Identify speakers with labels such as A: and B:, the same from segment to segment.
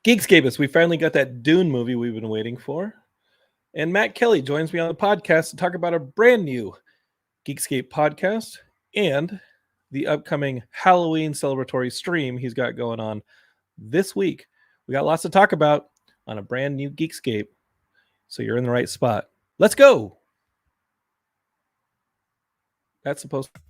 A: Geekscape, we finally got that Dune movie we've been waiting for. And Matt Kelly joins me on the podcast to talk about a brand new Geekscape podcast and the upcoming Halloween celebratory stream he's got going on this week. We got lots to talk about on a brand new Geekscape, so you're in the right spot. Let's go! That's supposed to...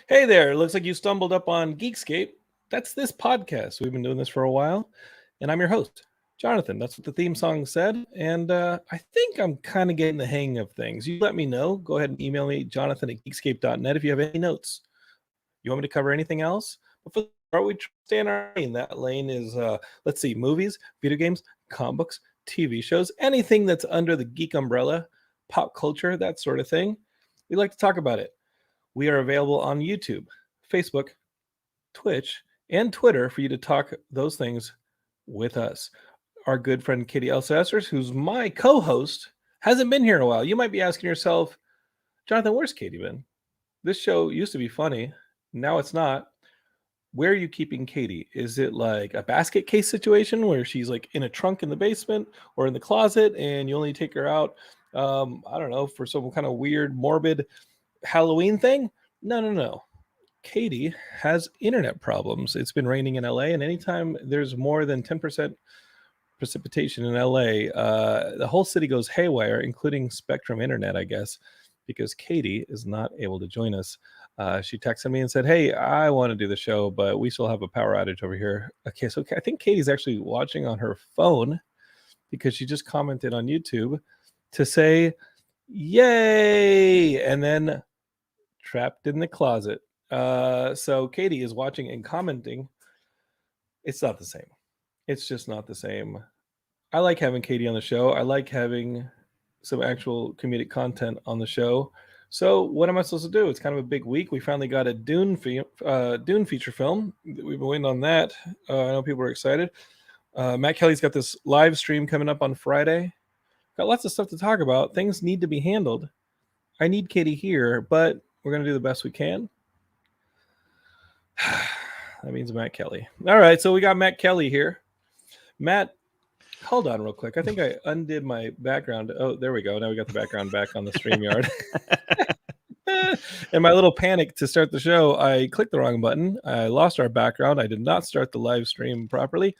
A: Hey there, looks like you stumbled up on Geekscape. That's this podcast. We've been doing this for a while, and I'm your host, Jonathan. That's what the theme song said, and I think I'm kind of getting the hang of things. You let me know. Go ahead and email me, jonathan@geekscape.net, if you have any notes. You want me to cover anything else? Before we stay in our lane, that lane is, let's see, movies, video games, comic books, TV shows, anything that's under the geek umbrella, pop culture, that sort of thing. We like to talk about it. We are available on YouTube, Facebook, Twitch, and Twitter for you to talk those things with us. Our good friend Katie Elsessers, who's my co-host, hasn't been here in a while. You might be asking yourself, Jonathan, where's Katie been? This show used to be funny. Now it's not. Where are you keeping Katie? Is it like a basket case situation where she's like in a trunk in the basement or in the closet and you only take her out, I don't know, for some kind of weird, morbid Halloween thing? No. Katie has internet problems. It's been raining in LA, and anytime there's more than 10% precipitation in LA, the whole city goes haywire, including Spectrum Internet, I guess, because Katie is not able to join us. She texted me and said, hey, I want to do the show, but we still have a power outage over here. Okay, so I think Katie's actually watching on her phone because she just commented on YouTube to say, yay, and then trapped in the closet. So Katie is watching and commenting. It's not the same. It's just not the same. I like having Katie on the show. I like having some actual comedic content on the show. So what am I supposed to do? It's kind of a big week. We finally got a Dune feature film. We've been waiting on that. I know people are excited. Matt Kelly's got this live stream coming up on Friday. Got lots of stuff to talk about. Things need to be handled. I need Katie here, but we're going to do the best we can. That means Matt Kelly. All right, so we got Matt Kelly here. Matt, hold on real quick. I think I undid my background. Oh, there we go. Now we got the background back on the StreamYard. In my little panic to start the show, I clicked the wrong button. I lost our background. I did not start the live stream properly.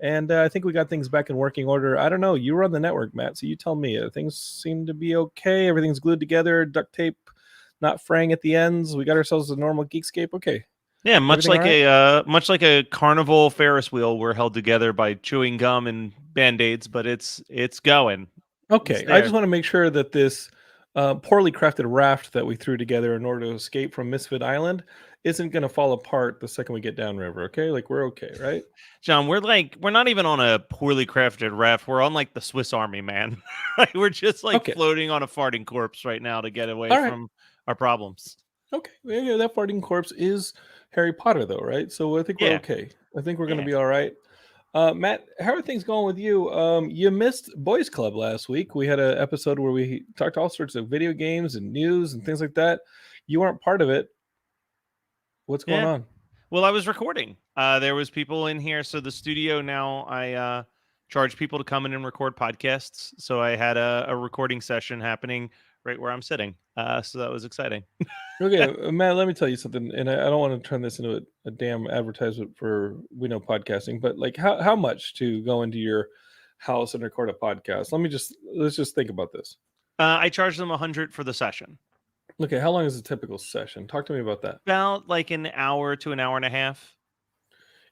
A: And I think we got things back in working order. I don't know. You run the network, Matt, so you tell me. Things seem to be okay. Everything's glued together. Duct tape not fraying at the ends. We got ourselves a normal Geekscape. Okay.
B: Yeah, much like a carnival Ferris wheel. We're held together by chewing gum and Band-Aids, but it's going.
A: Okay, I just want to make sure that this poorly crafted raft that we threw together in order to escape from Misfit Island isn't going to fall apart the second we get downriver. Okay, like we're okay, right?
B: John, we're not even on a poorly crafted raft. We're on like the Swiss Army man. We're just floating on a farting corpse right now to get away from our problems.
A: Okay, yeah, that farting corpse is Harry Potter, though, right? So I think we're okay. I think we're going to be all right. Matt, how are things going with you? You missed Boys Club last week. We had an episode where we talked all sorts of video games and news and things like that. You weren't part of it. What's going on?
B: Well, I was recording. There was people in here. So the studio now, I charge people to come in and record podcasts. So I had a recording session happening right where I'm sitting. So that was exciting.
A: Okay, Matt, let me tell you something. And I don't want to turn this into a damn advertisement for We Know Podcasting, but like how much to go into your house and record a podcast? Let's just think about this.
B: I charge them $100 for the session.
A: Okay, how long is a typical session? Talk to me about that.
B: About like an hour to an hour and a half.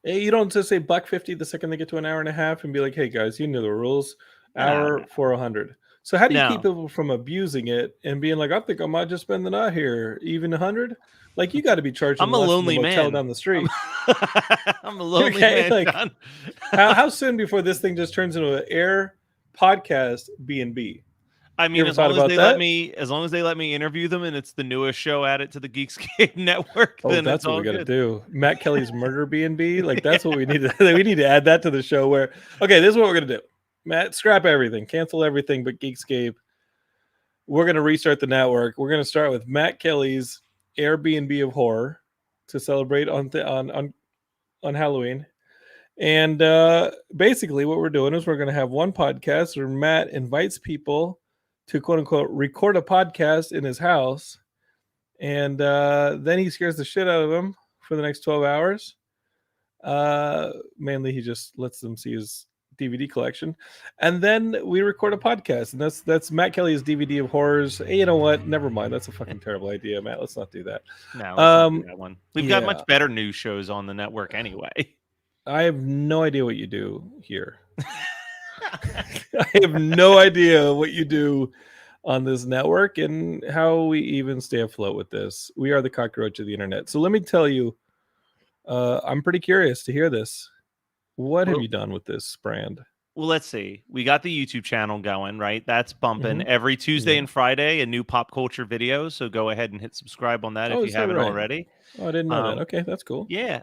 A: You don't just say $1.50 the second they get to an hour and a half and be like, hey guys, you know the rules.
B: No,
A: Hour for 100. So how do you keep
B: no.
A: people from abusing it and being like, I think I might just spend the night here, even 100? Like you got to be charging
B: I'm a
A: less than the
B: lonely
A: motel
B: man.
A: down the
B: I'm,
A: street.
B: I'm a lonely
A: Okay,
B: man,
A: like
B: John.
A: how soon before this thing just turns into an air podcast B&B?
B: I
A: You
B: mean,
A: ever thought about that?
B: as long as they let me interview them, and it's the newest show added to the Geekscape network,
A: Oh,
B: then it's
A: that's what we
B: all
A: got to
B: good.
A: do. Matt Kelly's Murder B&B. Like
B: Yeah.
A: that's what we need to. We need to add that to the show. Where okay, this is what we're gonna do. Matt, scrap everything, cancel everything but Geekscape. We're gonna restart the network. We're gonna start with Matt Kelly's Airbnb of horror to celebrate on Halloween. And basically, what we're doing is we're going to have one podcast where Matt invites people to quote unquote record a podcast in his house. And then he scares the shit out of them for the next 12 hours. Mainly, he just lets them see his DVD collection. And then we record a podcast. And that's Matt Kelly's DVD of horrors. Hey, you know what? Never mind. That's a fucking terrible idea, Matt. Let's not do that.
B: No, let's not do that one. We've got
A: Yeah.
B: much better news shows on the network anyway.
A: I have no idea what you do here. I have no idea what you do on this network and how we even stay afloat with this. We are the cockroach of the internet. So let me tell you, I'm pretty curious to hear this. What have
B: Well,
A: you done with this brand?
B: well, let's see. We got the YouTube channel going, right? That's bumping
A: Mhm.
B: every Tuesday
A: Yeah.
B: and Friday, a new pop culture video. So go ahead and hit subscribe on that if
A: Oh,
B: you
A: is that
B: haven't
A: right?
B: already.
A: Oh, I didn't know that. Okay, that's cool.
B: Yeah.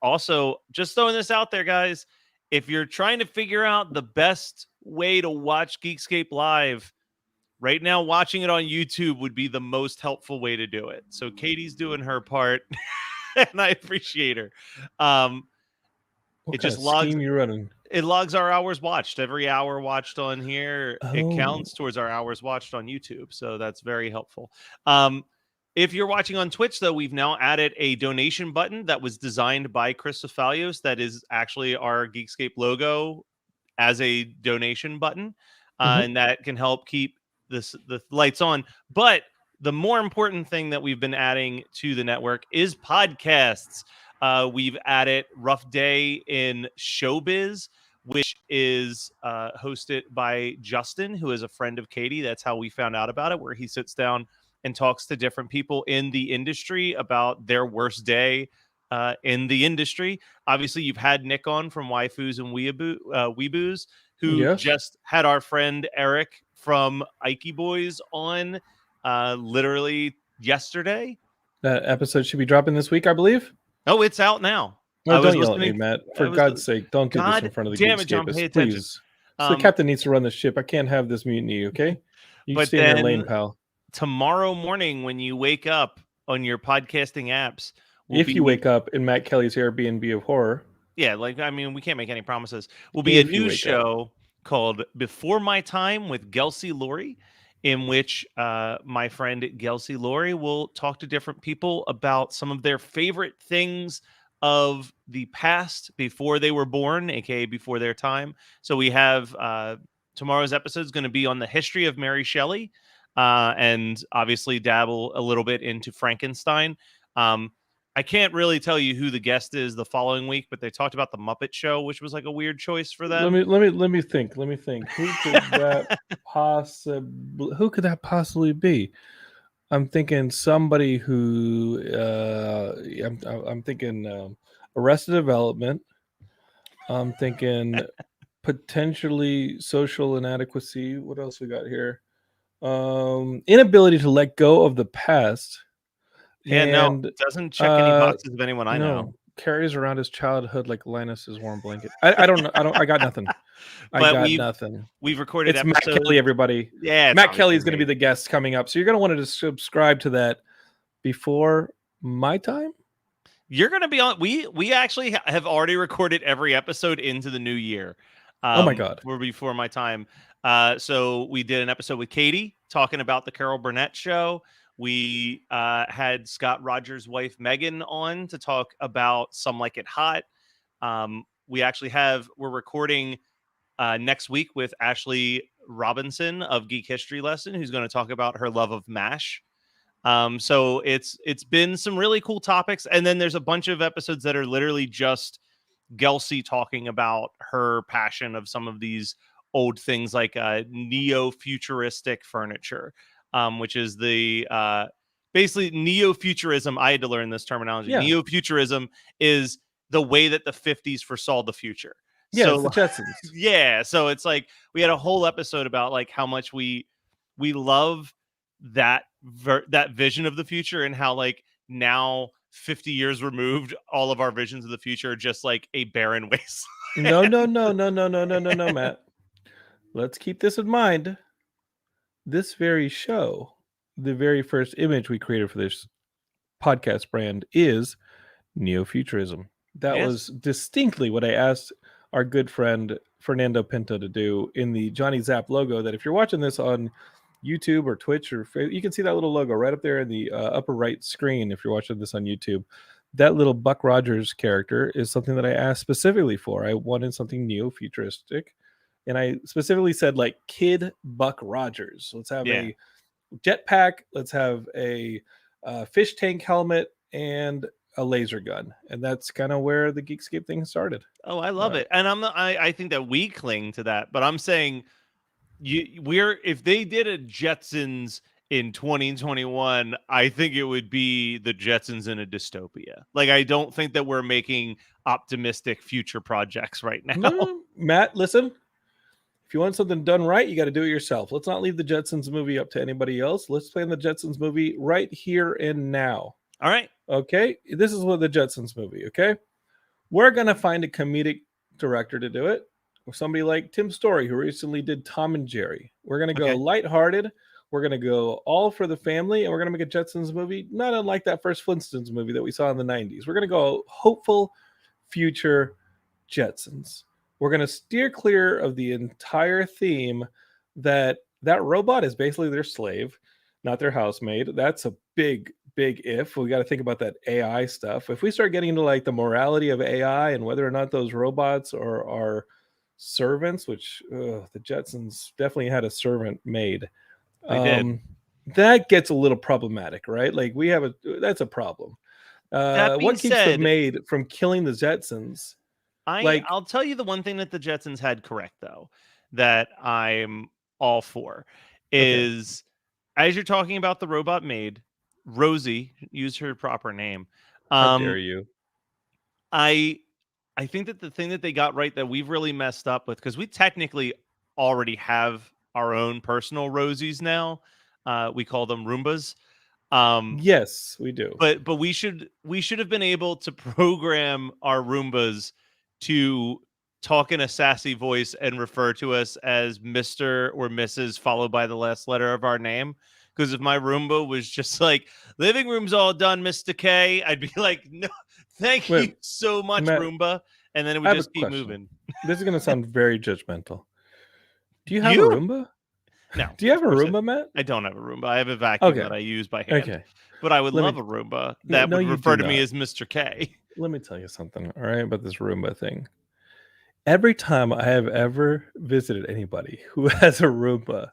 B: Also, just throwing this out there, guys. If you're trying to figure out the best way to watch Geekscape live, right now, watching it on YouTube would be the most helpful way to do it. So Katie's doing her part, and I appreciate her.
A: What
B: It
A: kind
B: just
A: of scheme you running?
B: it logs our hours watched. Every hour watched on here, it
A: Oh,
B: counts towards our hours watched on YouTube. So that's very helpful. If you're watching on Twitch, though, we've now added a donation button that was designed by Chris Falios. That is actually our Geekscape logo as a donation button,
A: mhm.
B: and that can help keep the lights on. But the more important thing that we've been adding to the network is podcasts. We've added Rough Day in Showbiz, which is hosted by Justin, who is a friend of Katie. That's how we found out about it, where he sits down and talks to different people in the industry about their worst day in the industry. Obviously, you've had Nick on from Waifus and Weeboos, who
A: Yes.
B: just had our friend Eric from Ike Boys on literally yesterday.
A: That episode should be dropping this week, I believe.
B: Oh, it's out now.
A: Oh,
B: I was
A: don't yell at me,
B: listening.
A: Matt.
B: I
A: For
B: was.
A: God's sake, don't do this in
B: God
A: front of the
B: damn it, John! Pay
A: Geekscapists,
B: attention.
A: please. So the captain needs to run the ship. I can't have this mutiny, okay? You
B: But
A: stay in your lane,
B: then
A: pal.
B: tomorrow morning, when you wake up on your podcasting apps, will
A: If
B: be
A: you wake up in Matt Kelly's Airbnb of horror,
B: yeah, like I mean, we can't make any promises. Will be a
A: if you
B: new
A: wake up.
B: show called Before My Time with Gelsey Laurie, in which my friend Gelsey Laurie will talk to different people about some of their favorite things of the past before they were born, aka before their time. So we have tomorrow's episode is going to be on the history of Mary Shelley, and obviously dabble a little bit into Frankenstein. I can't really tell you who the guest is the following week, but they talked about the Muppet Show, which was like a weird choice for them.
A: let me think. Who could that possibly be? I'm thinking somebody who I'm thinking Arrested Development. I'm thinking potentially social inadequacy. What else we got here? Inability to let go of the past.
B: Yeah, no,
A: And
B: doesn't check any boxes of anyone I know.
A: no, carries around his childhood like Linus's warm blanket. I don't know. I got nothing. I
B: But
A: got nothing.
B: we've recorded
A: It's Matt
B: episodes.
A: Kelly, everybody.
B: Yeah,
A: Matt Kelly is going to be the guest coming up. So you're going to want to subscribe to that before my time.
B: You're going to be on. We actually have already recorded every episode into the new year.
A: Oh my God.
B: We're before my time. So we did an episode with Katie talking about the Carol Burnett show. We had Scott Rogers' wife Megan on to talk about Some Like It Hot. We're recording next week with Ashley Robinson of Geek History Lesson, who's going to talk about her love of MASH. So it's been some really cool topics, and then there's a bunch of episodes that are literally just Gelsey talking about her passion of some of these old things like neo-futuristic furniture, which is the basically neo-futurism. I had to learn this terminology.
A: Yeah.
B: Neo-futurism is the way that the 50s foresaw the future.
A: Yeah, it's
B: So
A: the Jetsons.
B: yeah, so it's like we had a whole episode about like how much we love that that vision of the future, and how like now 50 years removed, all of our visions of the future are just like a barren wasteland.
A: No, Matt. Let's keep this in mind. This very show, the very first image we created for this podcast brand is neo-futurism. That
B: Yes.
A: was distinctly what I asked our good friend Fernando Pinto to do in the Johnny Zapp logo. That if you're watching this on YouTube or Twitch, or you can see that little logo right up there in the upper right screen if you're watching this on YouTube. That little Buck Rogers character is something that I asked specifically for. I wanted something neo-futuristic, and I specifically said like Kid Buck Rogers. Let's have a jetpack. Let's have a fish tank helmet and a laser gun, and that's kind of where the Geekscape thing started.
B: Oh, I love it, and I think that we cling to that, but I'm saying if they did a Jetsons in 2021, I think it would be the Jetsons in a dystopia. Like, I don't think that we're making optimistic future projects right now.
A: No, Matt, listen. If you want something done right, you got to do it yourself. Let's not leave the Jetsons movie up to anybody else. Let's plan the Jetsons movie right here and now.
B: All right.
A: Okay? This is what the Jetsons movie, okay? We're going to find a comedic director to do it. Or somebody like Tim Story, who recently did Tom and Jerry. We're going to go lighthearted. We're going to go all for the family, and we're going to make a Jetsons movie, not unlike that first Flintstones movie that we saw in the 90s. We're going to go hopeful future Jetsons. We're going to steer clear of the entire theme that robot is basically their slave, not their housemaid. That's a big if. We got to think about that AI stuff. If we start getting into like the morality of AI and whether or not those robots are servants, which the Jetsons definitely had a servant made.
B: They did.
A: That gets a little problematic, right? Like that's a problem. What keeps the maid from killing the Jetsons?
B: I'll tell you the one thing that the Jetsons had correct, though, that I'm all for is, as you're talking about the robot maid, Rosie, use her proper name.
A: How dare you?
B: I think that the thing that they got right that we've really messed up with, because we technically already have our own personal Rosies now. We call them Roombas.
A: Yes, we do.
B: But we should have been able to program our Roombas to talk in a sassy voice and refer to us as Mr. or Mrs. followed by the last letter of our name. Because if my Roomba was just like, living room's all done, Mr. K, I'd be like, no, thank you so much, Matt, Roomba. And then it would just keep moving.
A: This is going to sound very judgmental. Do you have a Roomba?
B: No.
A: Do you have a Roomba, Matt?
B: I don't have a Roomba. I have a vacuum that I use by hand. Okay. But I would love a Roomba that would refer to me as Mr. K.
A: Let me tell you something, all right, about this Roomba thing. Every time I have ever visited anybody who has a Roomba,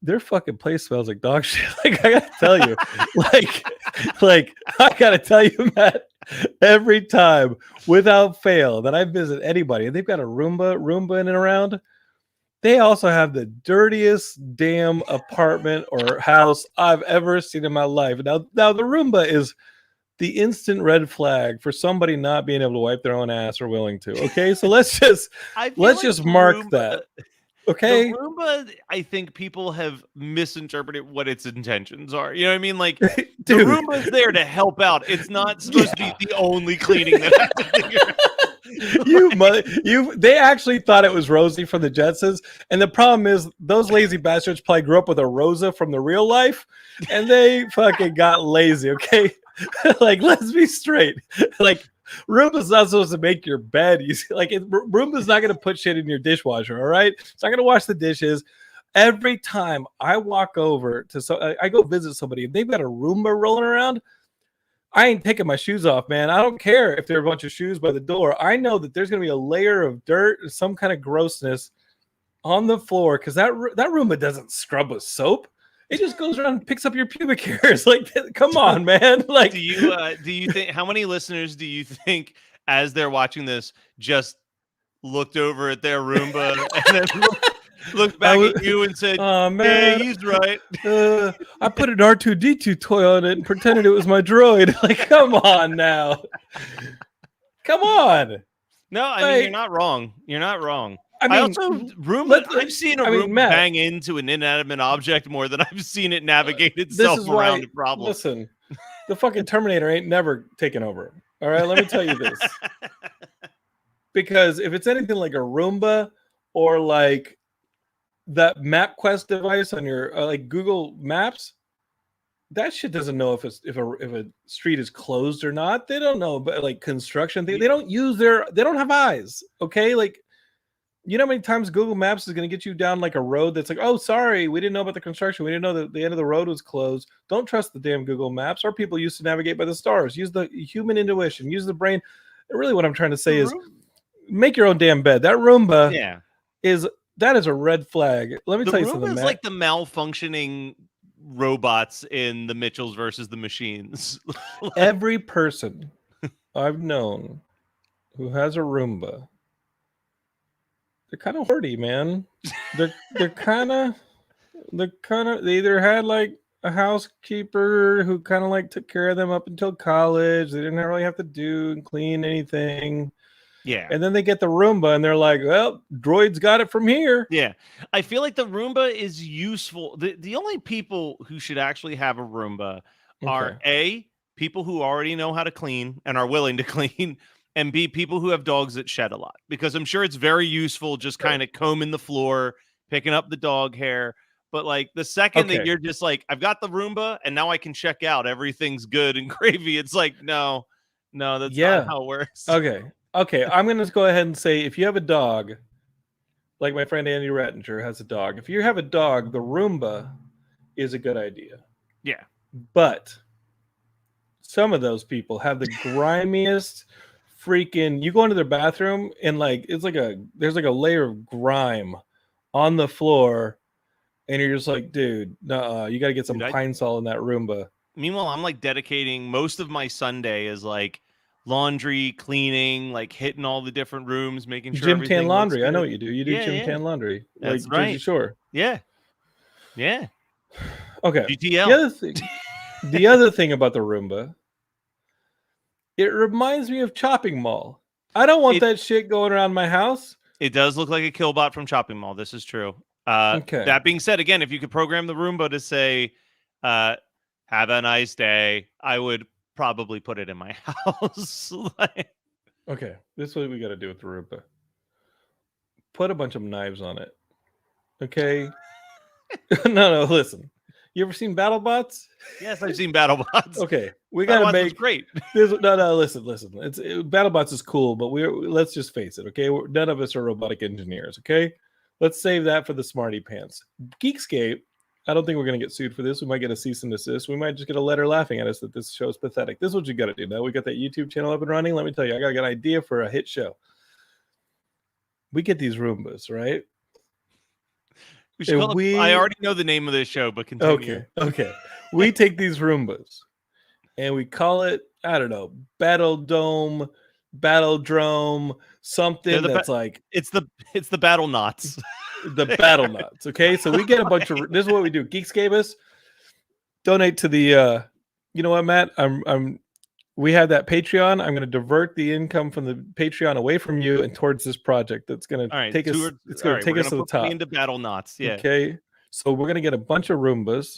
A: their fucking place smells like dog shit. Like, I gotta tell you, like I gotta tell you, Matt, every time without fail that I visit anybody and they've got a Roomba in and around, they also have the dirtiest damn apartment or house I've ever seen in my life. Now the Roomba is the instant red flag for somebody not being able to wipe their own ass or willing to. Okay, so let's just mark Roomba, that. Okay,
B: the Roomba, I think people have misinterpreted what its intentions are. You know what I mean? Like, the Roomba is there to help out. It's not supposed to be the only cleaning that has to figure out.
A: They actually thought it was Rosie from the Jetsons, and the problem is those lazy bastards probably grew up with a Rosa from the real life, and they fucking got lazy. Okay, like, let's be straight. Like, Roomba's not supposed to make your bed. You see, like, Roomba's not going to put shit in your dishwasher. All right, it's not going to wash the dishes. Every time I walk over to I go visit somebody, and they've got a Roomba rolling around, I ain't taking my shoes off, man. I don't care if there are a bunch of shoes by the door. I know that there's going to be a layer of dirt or some kind of grossness on the floor because that Roomba doesn't scrub with soap. It just goes around and picks up your pubic hairs. Like, come on, man. Like,
B: do you think, how many listeners do you think as they're watching this, just looked over at their Roomba and then looked back at you and said,
A: "Oh
B: "Yeah,
A: man,
B: he's right."
A: I put an R2D2 toy on it and pretended it was my droid." Like, come on now, come on.
B: No, I mean,
A: Like,
B: you're not wrong. You're not wrong.
A: I mean,
B: I've seen a Roomba
A: Matt,
B: bang into an inanimate object more than I've seen it navigate
A: this
B: itself
A: is
B: around
A: why,
B: a problem.
A: listen, the fucking Terminator ain't never taken over. All right, let me tell you this. Because if it's anything like a Roomba or like that MapQuest device on your like Google Maps, that shit doesn't know if a street is closed or not. They don't know, but like construction, they don't have eyes. Okay, like, you know how many times Google Maps is going to get you down like a road that's like, oh, sorry, we didn't know about the construction. We didn't know that the end of the road was closed. Don't trust the damn Google Maps. Our people used to navigate by the stars. Use the human intuition. Use the brain. Really, what I'm trying to say is, make your own damn bed. That Roomba is a red flag. Let me tell you something,
B: Roomba is
A: Matt.
B: like the malfunctioning robots in the Mitchells versus the Machines.
A: Every person I've known who has a Roomba, they're kind of horny, man. They're kind of they either had like a housekeeper who kind of like took care of them up until college. They didn't really have to do and clean anything.
B: Yeah.
A: And then they get the Roomba and they're like, well, droid's got it from here.
B: Yeah. I feel like the Roomba is useful. The only people who should actually have a Roomba are A, people who already know how to clean and are willing to clean, and B, people who have dogs that shed a lot. Because I'm sure it's very useful just kind of combing the floor, picking up the dog hair. But like the second that you're just like, I've got the Roomba and now I can check out, everything's good and gravy. It's like, no, that's not how it works.
A: Okay, I'm going to go ahead and say, if you have a dog, like my friend Andy Rattinger has a dog, if you have a dog, the Roomba is a good idea.
B: Yeah.
A: But some of those people have the grimiest freaking, you go into their bathroom and like, there's like a layer of grime on the floor and you're just like, dude, you got to get some Pine Sol in that Roomba.
B: Meanwhile, I'm like dedicating most of my Sunday is like laundry, cleaning, like hitting all the different rooms, making sure
A: Gym tan laundry. I know what you do. You do gym tan laundry.
B: That's
A: like
B: right.
A: Jersey Shore.
B: Yeah.
A: Okay.
B: GTL.
A: The other thing about the Roomba, it reminds me of Chopping Mall. I don't want that shit going around my house.
B: It does look like a Killbot from Chopping Mall. This is true. That being said, again, if you could program the Roomba to say, have a nice day, I would probably put it in my house.
A: Okay, this is what we got to do with the Roomba. Put a bunch of knives on it. Okay. No, listen. You ever seen BattleBots?
B: Yes, I've seen BattleBots.
A: Okay, we got to make
B: great.
A: No, listen. BattleBots is cool, but let's just face it. Okay, none of us are robotic engineers. Okay, let's save that for the smarty pants. Geekscape. I don't think we're going to get sued for this. We might get a cease and desist. We might just get a letter laughing at us that this show is pathetic. This is what you got to do. Now we got that YouTube channel up and running. Let me tell you, I got an idea for a hit show. We get these Roombas, right?
B: I already know the name of this show, but continue.
A: Okay. We take these Roombas and we call it, I don't know, Battle Dome, Battle Drome, something that's like
B: it's the Battle Knots.
A: The Battle Knots. Okay, so we get a bunch of. This is what we do. Geekscape us. Donate to the. You know what, Matt? We have that Patreon. I'm going to divert the income from the Patreon away from you and towards this project. That's going to take us. It's going to take us to the top.
B: Into Battle Knots. Yeah.
A: Okay. So we're going to get a bunch of Roombas.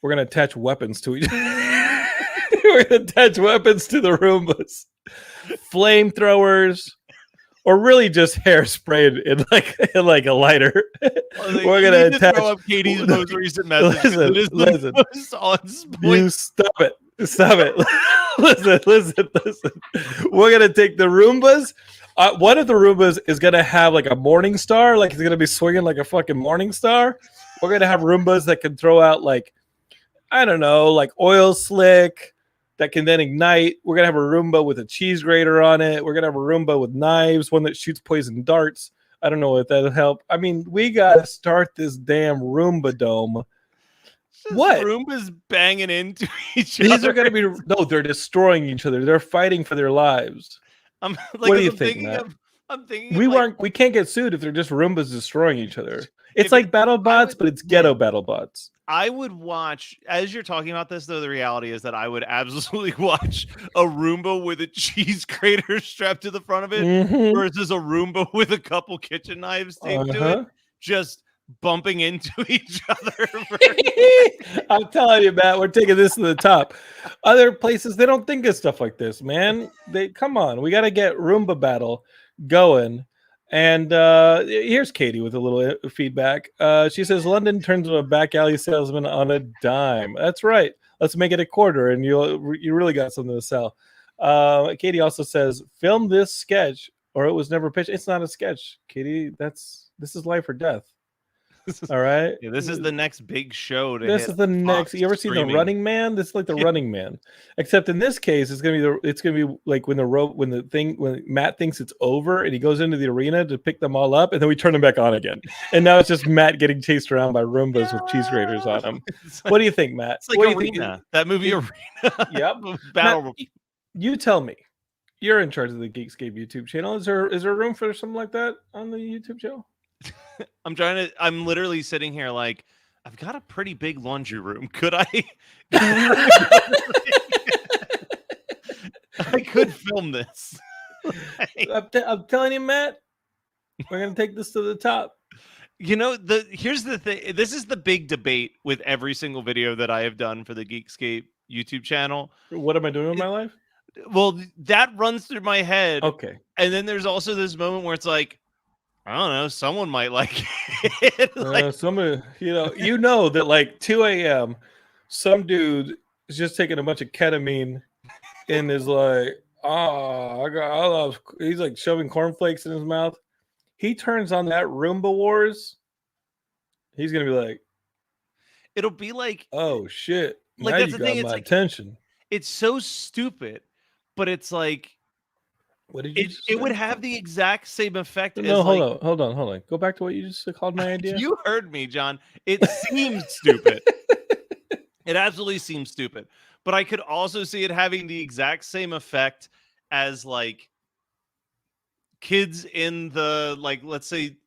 A: We're going to attach weapons to each. We're going to attach weapons to the Roombas. Flamethrowers. Or really just hairspray in like a lighter. We're gonna attach.
B: Throw up Katie's most recent message.
A: Listen. You stop it. Listen. We're gonna take the Roombas. One of the Roombas is gonna have like a morning star, like it's gonna be swinging like a fucking morning star. We're gonna have Roombas that can throw out like, I don't know, like oil slick. That can then ignite. We're going to have a Roomba with a cheese grater on it. We're going to have a Roomba with knives, one that shoots poison darts. I don't know if that'll help. I mean, we got to start this damn Roomba dome. What?
B: Roombas banging into each other.
A: These are going to be... No, they're destroying each other. They're fighting for their lives.
B: I'm like,
A: What do you
B: I'm
A: think,
B: thinking
A: Matt?
B: of, I'm thinking of like,
A: We can't get sued if they're just Roombas destroying each other. It's
B: if
A: like
B: it,
A: battle
B: I
A: bots,
B: would,
A: but it's
B: man,
A: ghetto battle bots.
B: I would watch, as you're talking about this, though, the reality is that I would absolutely watch a Roomba with a cheese grater strapped to the front of it
A: Mm-hmm.
B: versus a Roomba with a couple kitchen knives taped to it, just bumping into each other.
A: I'm telling you, Matt, we're taking this to the top. Other places, they don't think of stuff like this, man. They come on, we got to get Roomba battle going. And here's Katie with a little feedback. She says London turns into a back alley salesman on a dime. That's right. Let's make it a quarter, and you really got something to sell. Katie also says, film this sketch, or it was never pitched. It's not a sketch, Katie. This is life or death. All right.
B: Yeah, this is the next big show to
A: This
B: hit
A: is the next.
B: Fox
A: You ever seen The
B: streaming.
A: Running Man? This is like The Running Man, except in this case, it's gonna be like when Matt thinks it's over and he goes into the arena to pick them all up, and then we turn them back on again, and now it's just Matt getting chased around by Roombas with cheese graters on them.
B: Like,
A: what do you think, Matt?
B: It's like
A: what
B: Arena,
A: do you think?
B: that movie Arena.
A: Yep.
B: Battle.
A: Matt, you tell me. You're in charge of the Geekscape YouTube channel. Is there room for something like that on the YouTube channel?
B: I'm literally sitting here like, I've got a pretty big laundry room. Could I? I could film this.
A: I'm telling you, Matt, we're gonna take this to the top.
B: You know, here's the thing. This is the big debate with every single video that I have done for the Geekscape YouTube channel.
A: What am I doing with my life?
B: Well, that runs through my head.
A: Okay.
B: And then there's also this moment where it's like, I don't know, someone might like it. Like,
A: somebody, you know that like 2 a.m., some dude is just taking a bunch of ketamine and is like, he's like shoving cornflakes in his mouth. He turns on that Roomba Wars. He's gonna be like,
B: it'll be like,
A: oh shit,
B: like
A: now
B: that's
A: you
B: the thing.
A: got
B: It's
A: my
B: like,
A: attention.
B: It's so stupid, but it's like,
A: what did you?
B: It would have the exact same effect.
A: No,
B: as
A: hold on. Go back to what you just called my idea.
B: You heard me, John. It seems stupid. It absolutely seems stupid. But I could also see it having the exact same effect as like kids in the, like, let's say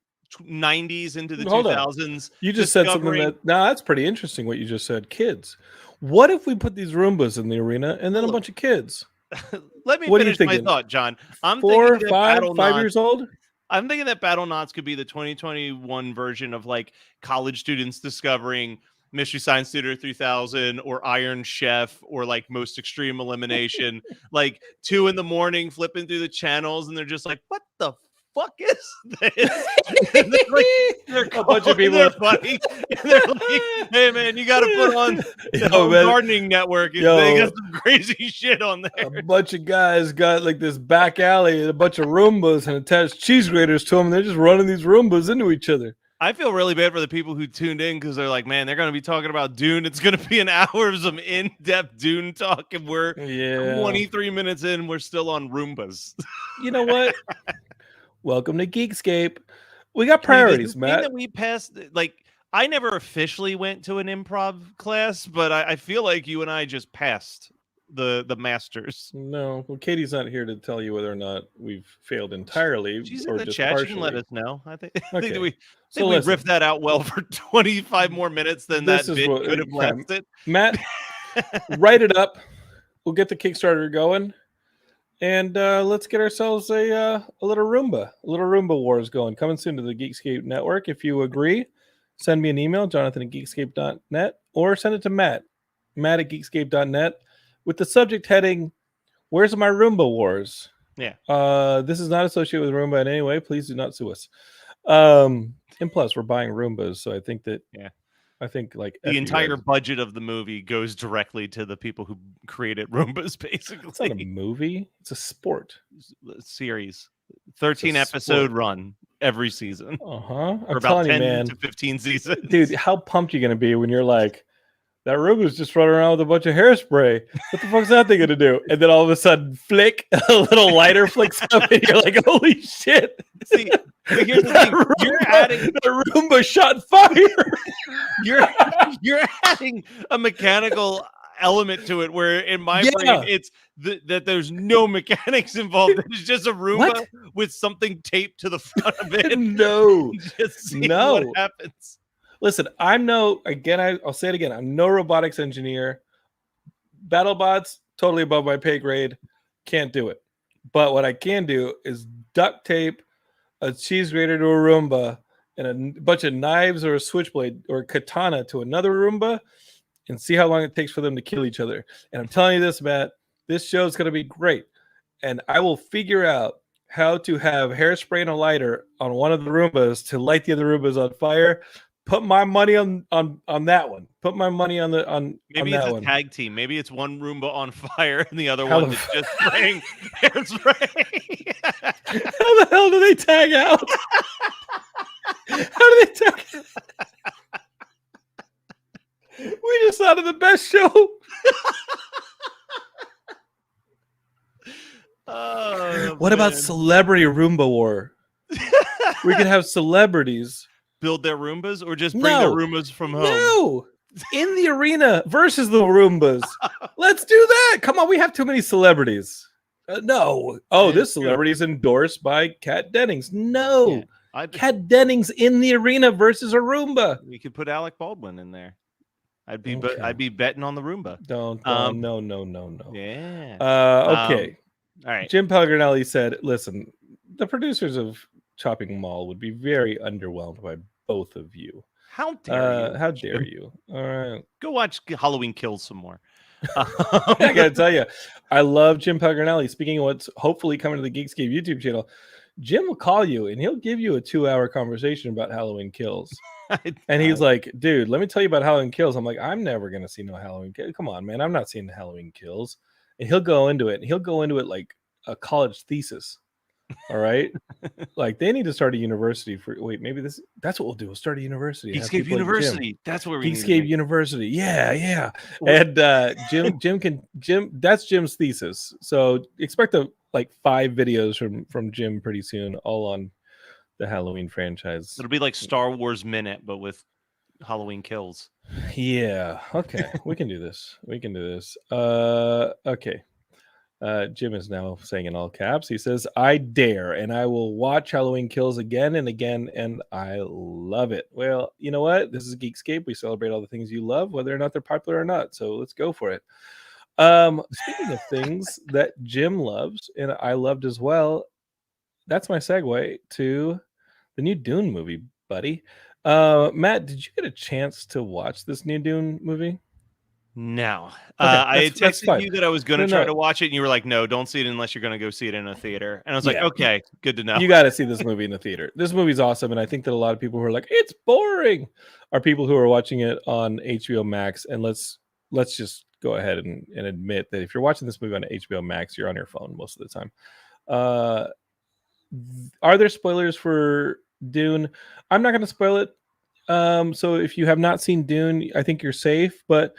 B: 90s into the 2000s.
A: You just said something that, that's pretty interesting what you just said. Kids. What if we put these Roombas in the arena and then a bunch of kids?
B: Let me finish my thought, John. I'm
A: 4,
B: thinking
A: 5 years old?
B: I'm thinking that Battleknots could be the 2021 version of like college students discovering Mystery Science Theater 3000 or Iron Chef or like Most Extreme Elimination. Like 2 a.m, flipping through the channels, and they're just like, what the fuck is this? they're
A: a bunch of people
B: funny. They're like, hey man, you got to put on the Gardening Network. They got some crazy shit on there.
A: A bunch of guys got like this back alley and a bunch of Roombas and attached cheese graters to them, and they're just running these Roombas into each other.
B: I feel really bad for the people who tuned in because they're like, man, they're going to be talking about Dune. It's going to be an hour of some in-depth Dune talk, and we're 23 minutes in. We're still on Roombas.
A: You know what? Welcome to Geekscape. We got priorities, Matt.
B: That we passed, like, I never officially went to an improv class, but I feel like you and I just passed the masters.
A: No, well, Katie's not here to tell you whether or not we've failed entirely.
B: She's
A: or
B: in the
A: just
B: chat.
A: partially.
B: She can let us know. I think,
A: Okay.
B: we riffed that out well for 25 more minutes than that bit could have lasted.
A: Matt, write it up. We'll get the Kickstarter going. And let's get ourselves a little Roomba Wars going. Coming soon to the Geekscape network. If you agree, send me an email, jonathan@geekscape.net, or send it to Matt at geekscape.net, with the subject heading, "Where's my Roomba Wars?"
B: Yeah.
A: This is not associated with Roomba in any way. Please do not sue us. And plus, we're buying Roombas, so I think that I think like
B: the entire budget of the movie goes directly to the people who created Roombas, basically.
A: It's not a movie. It's a sport.
B: Series. 13-episode run every season.
A: I'm
B: for about
A: telling
B: 10
A: you, man,
B: to 15 seasons.
A: Dude, how pumped are you going to be when you're like, that Roomba's just running around with a bunch of hairspray. What the fuck's that thing going to do? And then all of a sudden, flick, a little lighter flicks up, and you're like, holy shit.
B: See, here's the thing. You're adding
A: the Roomba shot fire.
B: You're adding a mechanical element to it where in my
A: Yeah.
B: brain it's that there's no mechanics involved. It's just a Roomba
A: What?
B: with something taped to the front of it.
A: No.
B: Just seeing
A: No.
B: what happens.
A: Listen, I'll say it again. I'm no robotics engineer. BattleBots, totally above my pay grade. Can't do it. But what I can do is duct tape a cheese grater to a Roomba and a bunch of knives or a switchblade or a katana to another Roomba and see how long it takes for them to kill each other. And I'm telling you this, Matt, this show is going to be great. And I will figure out how to have hairspray and a lighter on one of the Roombas to light the other Roombas on fire. Put my money on that one. Put my money on
B: Maybe
A: on
B: it's
A: that
B: a
A: one.
B: tag team. Maybe it's one Roomba on fire and the other
A: How
B: one
A: the
B: that's just spraying hairspray.
A: How the hell do they tag out? How do they tag out? We just thought of the best show. What about Celebrity Roomba War? We could have celebrities
B: build their Roombas or just bring their Roombas from home?
A: No, in the arena versus the Roombas. Let's do that. Come on, we have too many celebrities. No. Oh, this celebrity is endorsed by Kat Dennings. No. Yeah, Kat Dennings in the arena versus a Roomba.
B: We could put Alec Baldwin in there. I'd be betting on the Roomba.
A: No.
B: Yeah.
A: Okay.
B: All right.
A: Jim Pellegrinelli said, listen, the producers of Chopping Mall would be very underwhelmed by both of you.
B: How dare you?
A: How dare you? All right.
B: Go watch Halloween Kills some more.
A: I gotta tell you, I love Jim Pellegrinelli. Speaking of what's hopefully coming to the Geekscape YouTube channel, Jim will call you and he'll give you a 2-hour conversation about Halloween Kills. And he's like, dude, let me tell you about Halloween Kills. I'm like, I'm never going to see no Halloween Kills. Come on, man. I'm not seeing the Halloween Kills. And he'll go into it. And he'll go into it like a college thesis. All right. Like they need to start a university maybe that's what we'll do. We'll start a university.
B: Geekscape University.
A: Like
B: that's where we
A: Geekscape University. Yeah. And Jim, that's Jim's thesis. So expect like 5 videos from Jim pretty soon, all on the Halloween franchise.
B: It'll be like Star Wars Minute, but with Halloween Kills.
A: Yeah. Okay. We can do this. Okay. Jim is now saying in all caps, he says, I dare, and I will watch Halloween Kills again and again, and I love it. Well, you know what? This is Geekscape. We celebrate all the things you love, whether or not they're popular or not. So let's go for it. Speaking of things that Jim loves and I loved as well, that's my segue to the new Dune movie, buddy. Matt, did you get a chance to watch this new Dune movie?
B: No. I had texted you that I was going to try to watch it, and you were like, no, don't see it unless you're going to go see it in a theater. And I was like, okay, good to know.
A: You got to see this movie in the theater. This movie's awesome, and I think that a lot of people who are like, it's boring, are people who are watching it on HBO Max. And let's just go ahead and admit that if you're watching this movie on HBO Max, you're on your phone most of the time. Are there spoilers for Dune? I'm not going to spoil it. So if you have not seen Dune, I think you're safe, but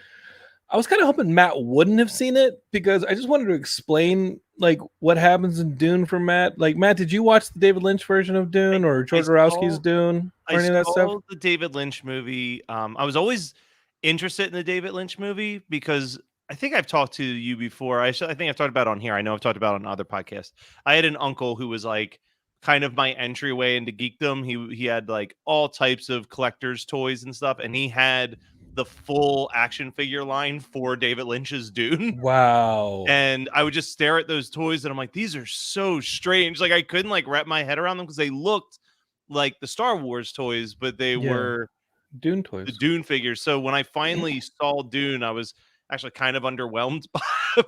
A: I was kind of hoping Matt wouldn't have seen it because I just wanted to explain like what happens in Dune for Matt. Like, Matt, did you watch the David Lynch version of Dune or George Orowski's Dune or any of that stuff?
B: The David Lynch movie. I was always interested in the David Lynch movie because I think I've talked to you before. I think I've talked about it on here. I know I've talked about it on other podcasts. I had an uncle who was like kind of my entryway into geekdom. He had like all types of collector's toys and stuff, and he had the full action figure line for David Lynch's Dune.
A: Wow.
B: And I would just stare at those toys and I'm like, these are so strange. Like I couldn't like wrap my head around them because they looked like the Star Wars toys, but they were
A: Dune toys,
B: the Dune figures. So when I finally saw Dune, I was actually kind of underwhelmed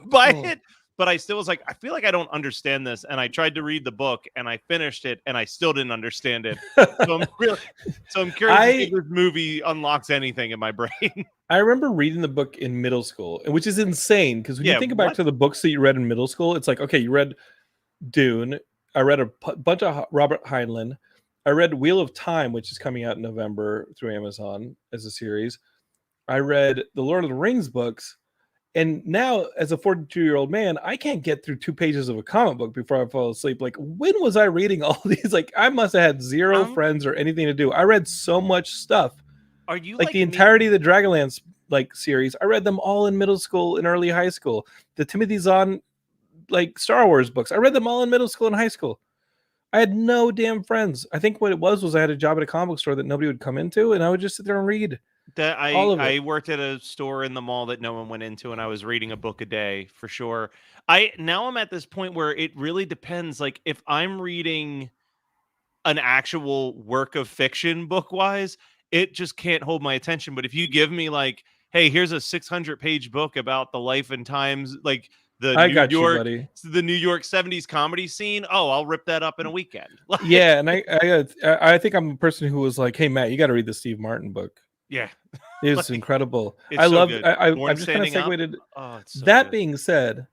B: by it. But I still was like, I feel like I don't understand this. And I tried to read the book and I finished it and I still didn't understand it. So I'm curious if this movie unlocks anything in my brain.
A: I remember reading the book in middle school, which is insane because when you think back to the books that you read in middle school, it's like, okay, you read Dune. I read a bunch of Robert Heinlein. I read Wheel of Time, which is coming out in November through Amazon as a series. I read the Lord of the Rings books. And now, as a 42-year-old man, I can't get through 2 pages of a comic book before I fall asleep. Like, when was I reading all these? Like, I must have had zero friends or anything to do. I read so much stuff.
B: Are you
A: like the entirety of the Dragonlance like series, I read them all in middle school and early high school. The Timothy Zahn like Star Wars books, I read them all in middle school and high school. I had no damn friends. I think what it was I had a job at a comic book store that nobody would come into, and I would just sit there and read
B: That
A: all of it.
B: I worked at a store in the mall that no one went into, and I was reading a book a day for sure. I'm at this point where it really depends. Like if I'm reading an actual work of fiction book wise, it just can't hold my attention. But if you give me like, hey, here's a 600-page book about the life and times, like
A: I got you, buddy.
B: The New York 70s comedy scene, oh, I'll rip that up in a weekend. Like,
A: Yeah, and I think I'm a person who was like, hey Matt, you got to read the Steve Martin book.
B: yeah,
A: It's
B: like,
A: incredible.
B: it's
A: I
B: so
A: love.
B: good.
A: I've just kind of
B: Standing Up.
A: segued.
B: Oh, it's so
A: That
B: good.
A: being said,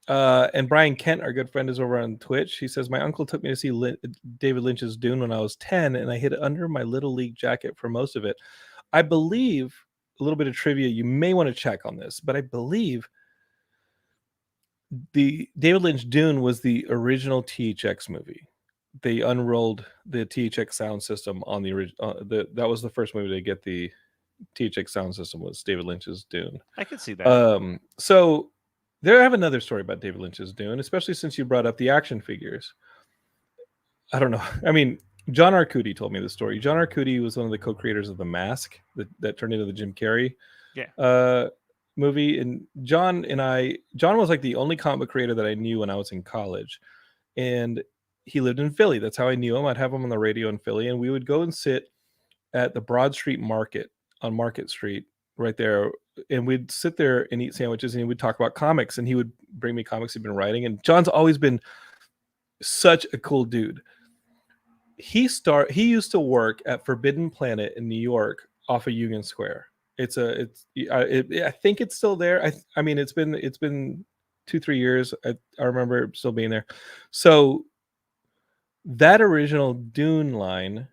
A: and Brian Kent, our good friend, is over on Twitch. He says my uncle took me to see David Lynch's Dune when I was 10, and I hid it under my little league jacket for most of it. I believe a little bit of trivia. You may want to check on this, but I believe the David Lynch Dune was the original THX movie. They unrolled the THX sound system on the original. That was the first movie to get the THX sound system. Was David Lynch's Dune.
B: I could see that.
A: So there, I have another story about David Lynch's Dune, especially since you brought up the action figures. I don't know. I mean, John Arcudi told me the story. John Arcudi was one of the co-creators of The Mask that turned into the Jim Carrey movie. And John was like the only comic creator that I knew when I was in college. And he lived in Philly. That's how I knew him. I'd have him on the radio in Philly, and we would go and sit at the Broad Street Market on Market Street right there. And we'd sit there and eat sandwiches, and he would talk about comics, and he would bring me comics he'd been writing. And John's always been such a cool dude. He used to work at Forbidden Planet in New York off of Union Square. I think it's still there. I mean, it's been 2-3 years. I remember it still being there. So that original Dune line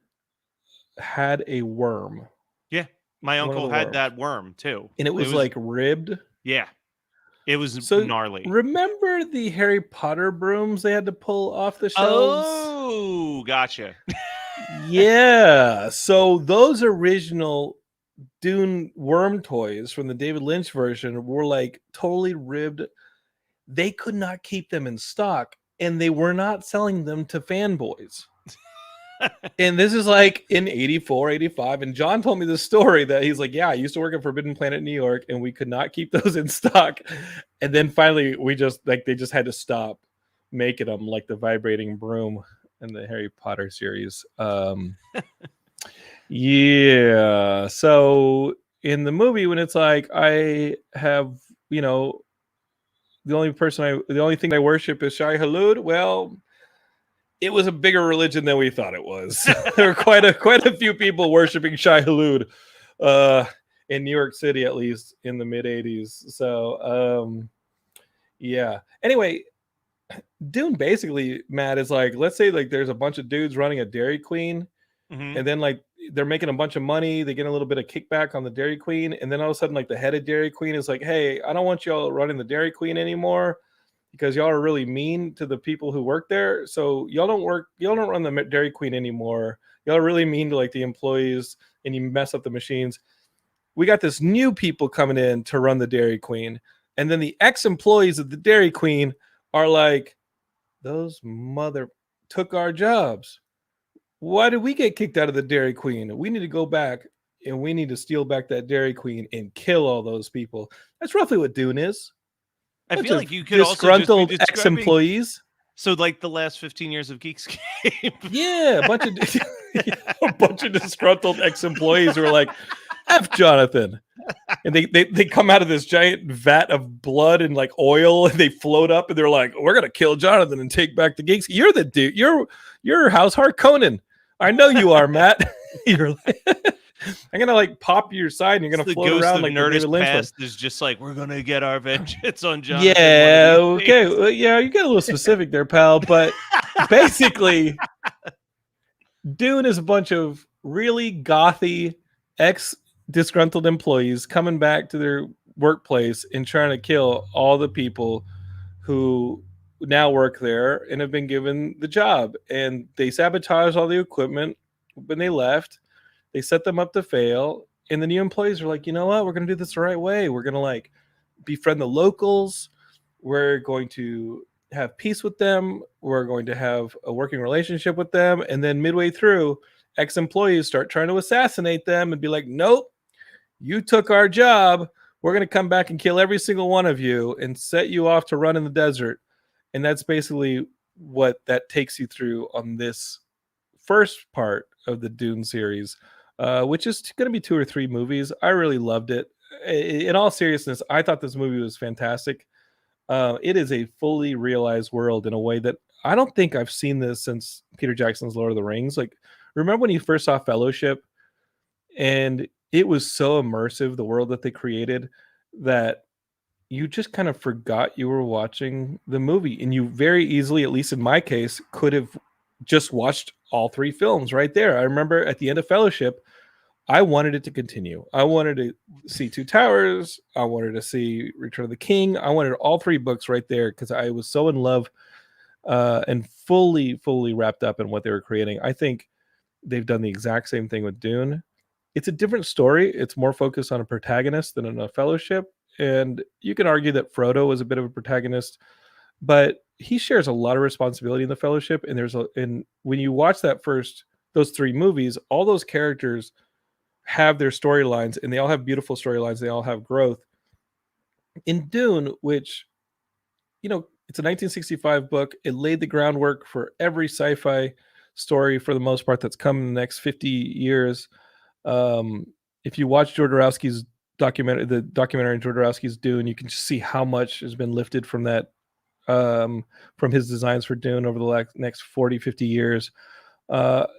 A: had a worm.
B: Yeah, my uncle had that worm too,
A: and it was like ribbed.
B: Yeah, it was
A: so
B: gnarly.
A: Remember the Harry Potter brooms they had to pull off the shelves?
B: Oh, gotcha.
A: Yeah, so those original Dune worm toys from the David Lynch version were like totally ribbed. They could not keep them in stock, and they were not selling them to fanboys. And this is like in 84, 85. And John told me the story that he's like, yeah, I used to work at Forbidden Planet New York, and we could not keep those in stock. And then finally they just had to stop making them, like the vibrating broom in the Harry Potter series. Yeah. So in the movie, when it's like, I have, the only thing I worship is Shai Hulud. Well, it was a bigger religion than we thought it was. There were quite a few people worshiping Shai Hulud in New York City, at least in the mid 80s. So yeah. Anyway, Dune basically, Matt, is like, let's say like there's a bunch of dudes running a Dairy Queen, and then like they're making a bunch of money, they get a little bit of kickback on the Dairy Queen, and then all of a sudden like the head of Dairy Queen is like, hey, I don't want y'all running the Dairy Queen anymore, because y'all are really mean to the people who work there. So y'all don't run the Dairy Queen anymore. Y'all are really mean to like the employees, and you mess up the machines. We got this new people coming in to run the Dairy Queen. And then the ex-employees of the Dairy Queen are like, those mother took our jobs. Why did we get kicked out of the Dairy Queen? We need to go back, and we need to steal back that Dairy Queen and kill all those people. That's roughly what Dune is.
B: I feel like you could
A: disgruntled ex-employees.
B: So like the last 15 years of Geekscape.
A: Yeah, a bunch of disgruntled ex-employees who are like, F Jonathan. And they come out of this giant vat of blood and like oil, and they float up, and they're like, we're gonna kill Jonathan and take back the Geeks. You're the dude. You're Househeart Conan. I know you are, Matt. You're like, I'm gonna like pop your side, and you're gonna float around like
B: the David Lynch past is just like, we're gonna get our vengeance on Jonathan.
A: Yeah, okay. Well, yeah, you get a little specific there, pal. But basically, Dune is a bunch of really gothy disgruntled employees coming back to their workplace and trying to kill all the people who now work there and have been given the job. And they sabotage all the equipment when they left. They set them up to fail, And the new employees are like, you know what? We're going to do this the right way. We're going to like befriend the locals. We're going to have peace with them. We're going to have a working relationship with them. And then midway through, ex-employees start trying to assassinate them and be like, nope, you took our job. We're going to come back and kill every single one of you and set you off to run in the desert. And that's basically what that takes you through on this first part of the Dune series, which is going to be 2 or 3 movies. I really loved it. In all seriousness, I thought this movie was fantastic. It is a fully realized world in a way that I don't think I've seen this since Peter Jackson's Lord of the Rings. Like, remember when you first saw Fellowship, and it was so immersive, the world that they created, that you just kind of forgot you were watching the movie, and you very easily, at least in my case, could have just watched all 3 films right there. I remember at the end of Fellowship, I wanted it to continue. I wanted to see Two Towers. I wanted to see Return of the King. I wanted all 3 books right there because I was so in love and fully wrapped up in what they were creating. I think they've done the exact same thing with Dune. It's a different story. It's more focused on a protagonist than in a Fellowship. And you can argue that Frodo was a bit of a protagonist, but he shares a lot of responsibility in the Fellowship. And when you watch those 3 movies, all those characters have their storylines, and they all have beautiful storylines. They all have growth. In Dune, which, it's a 1965 book, it laid the groundwork for every sci-fi story for the most part that's come in the next 50 years. If you watch Jodorowsky's the documentary on Jodorowsky's Dune, you can just see how much has been lifted from that, from his designs for Dune over the next 40, 50 years.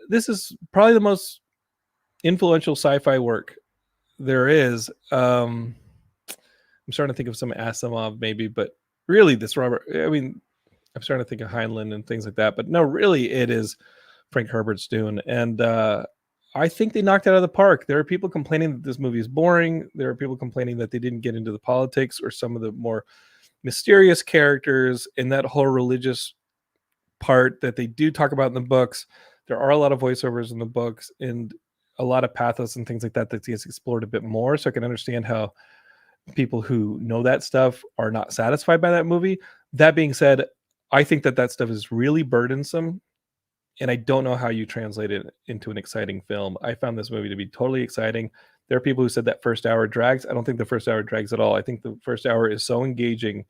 A: This is probably the most influential sci-fi work there is. I'm starting to think of some Asimov maybe, but really I'm starting to think of Heinlein and things like that, but no, really it is Frank Herbert's Dune. And I think they knocked it out of the park. There are people complaining that this movie is boring. There are people complaining that they didn't get into the politics or some of the more mysterious characters and that whole religious part that they do talk about in the books. There are a lot of voiceovers in the books and a lot of pathos and things like that gets explored a bit more. So I can understand how people who know that stuff are not satisfied by that movie. That being said, I think that stuff is really burdensome, and I don't know how you translate it into an exciting film. I found this movie to be totally exciting. There are people who said that first hour drags. I don't think the first hour drags at all. I think the first hour is so engaging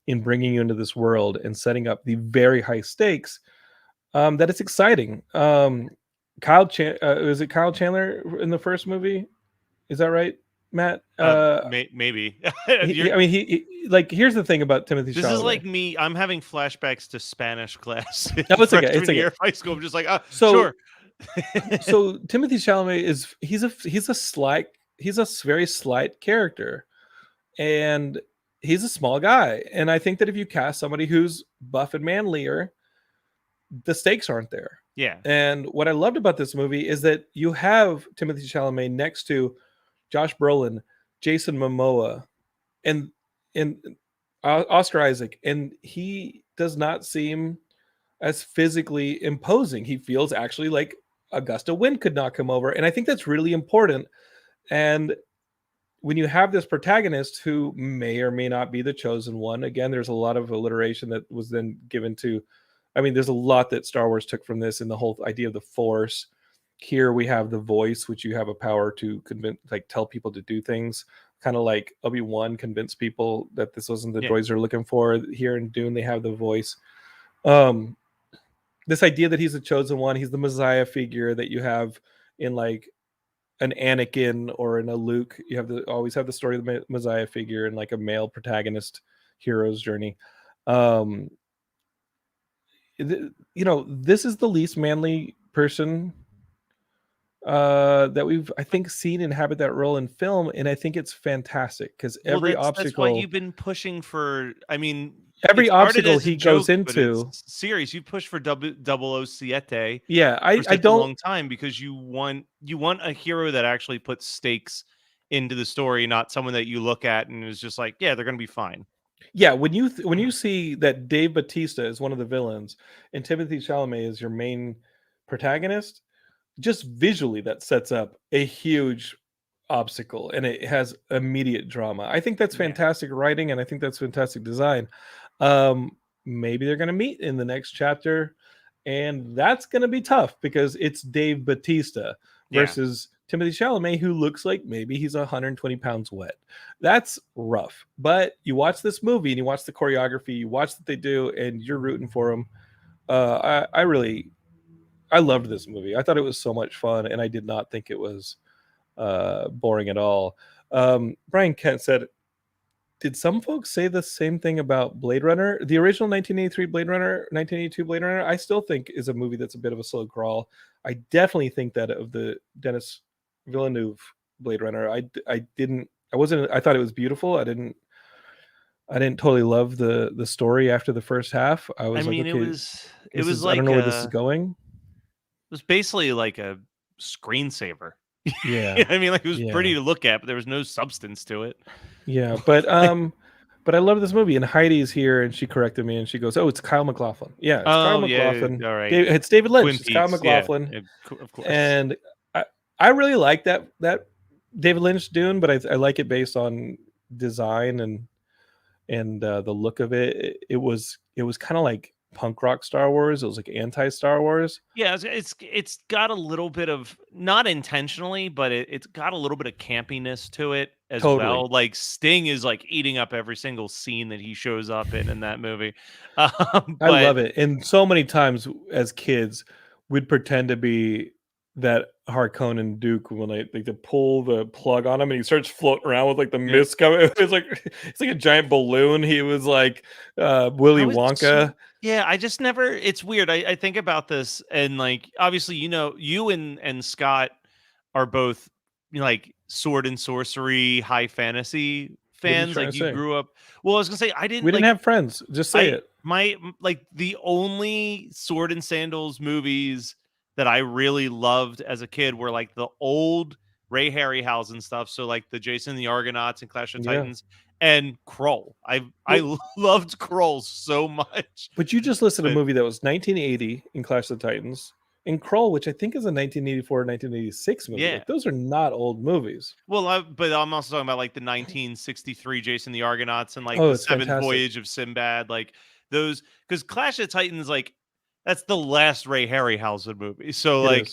A: in bringing you into this world and setting up the very high stakes, that it's exciting. Is it Kyle Chandler in the first movie? Is that right, Matt?
B: Maybe.
A: Here's the thing about Timothy Chalamet.
B: This is like me. I'm having flashbacks to Spanish class.
A: No, it's okay. It's okay.
B: High school. I'm just like,
A: so,
B: sure.
A: So Timothy Chalamet he's a very slight character, and he's a small guy. And I think that if you cast somebody who's buff and manlier, the stakes aren't there.
B: Yeah.
A: And what I loved about this movie is that you have Timothy Chalamet next to Josh Brolin, Jason Momoa, and Oscar Isaac, and he does not seem as physically imposing. He feels actually like a gust of wind could knock him over, and I think that's really important. And when you have this protagonist who may or may not be the chosen one, again, there's a lot of alliteration that was then given to. There's a lot that Star Wars took from this, and the whole idea of the Force. Here we have the Voice, which you have a power to convince, like tell people to do things, kind of like Obi-Wan convinced people that this wasn't the droids they're looking for. Here in Dune, they have the Voice. This idea that he's the chosen one, he's the Messiah figure that you have in like an Anakin or in a Luke. You have always have the story of the Messiah figure and like a male protagonist hero's journey. This is the least manly person that we've, I think, seen inhabit that role in film, and I think it's fantastic because every obstacle.
B: That's why you've been pushing for.
A: Every obstacle he goes into
B: series, you push for 007.
A: Yeah, I don't.
B: A long time because you want a hero that actually puts stakes into the story, not someone that you look at and is just like, yeah, they're going to be fine.
A: Yeah, when you see that Dave Bautista is one of the villains and Timothy Chalamet is your main protagonist, just visually that sets up a huge obstacle, and it has immediate drama. I think that's fantastic writing, and I think that's fantastic design. Maybe they're going to meet in the next chapter, and that's going to be tough because it's Dave Bautista versus Timothy Chalamet, who looks like maybe he's 120 pounds wet. That's rough. But you watch this movie and you watch the choreography, you watch what they do, and you're rooting for him. I loved this movie. I thought it was so much fun, and I did not think it was boring at all. Brian Kent said, did some folks say the same thing about Blade Runner? The original 1983 Blade Runner, 1982 Blade Runner, I still think is a movie that's a bit of a slow crawl. I definitely think that of the Denis Villeneuve Blade Runner, I thought it was beautiful. I didn't totally love the story after the first half. I was like, okay,
B: it was like,
A: I don't know where this is going.
B: It was basically like a screensaver.
A: Yeah.
B: I mean, like, it was pretty to look at, but there was no substance to it.
A: Yeah, but I love this movie, and Heidi's here, and she corrected me, and she goes, "Oh, it's Kyle MacLachlan." Yeah, it's Kyle MacLachlan.
B: All right.
A: It's David Lynch. It's Kyle MacLachlan.
B: Yeah, of course.
A: And I really like that David Lynch Dune, but I like it based on design and the look of it. It was kind of like punk rock Star Wars. It was like anti-Star Wars.
B: Yeah, it's got a little bit of, not intentionally, but it's got a little bit of campiness to it as well. Like, Sting is like eating up every single scene that he shows up in that movie.
A: I love it. And so many times as kids, we'd pretend to be that Harkonnen Duke when they pull the plug on him and he starts floating around with like the mist coming. It's like a giant balloon. He was like Willy Wonka.
B: I just never. It's weird. I think about this, and like, obviously, you and Scott are both, like, sword and sorcery, high fantasy fans. Like, you grew up. Well, I was gonna say we
A: didn't have friends. Just say it.
B: The only sword and sandals movies that I really loved as a kid were like the old Ray Harryhausen stuff. So like the Jason and the Argonauts and Clash of Titans and Krull. I loved Krull so much.
A: But you just listed a movie that was 1980 in Clash of the Titans, and Krull, which I think is a 1984 or 1986 movie.
B: Yeah.
A: Like, those are not old movies.
B: Well, but I'm also talking about like the 1963 Jason and the Argonauts and like the Seventh Voyage of Sinbad. Like those, because Clash of Titans, like, that's the last Ray Harryhausen movie. So like,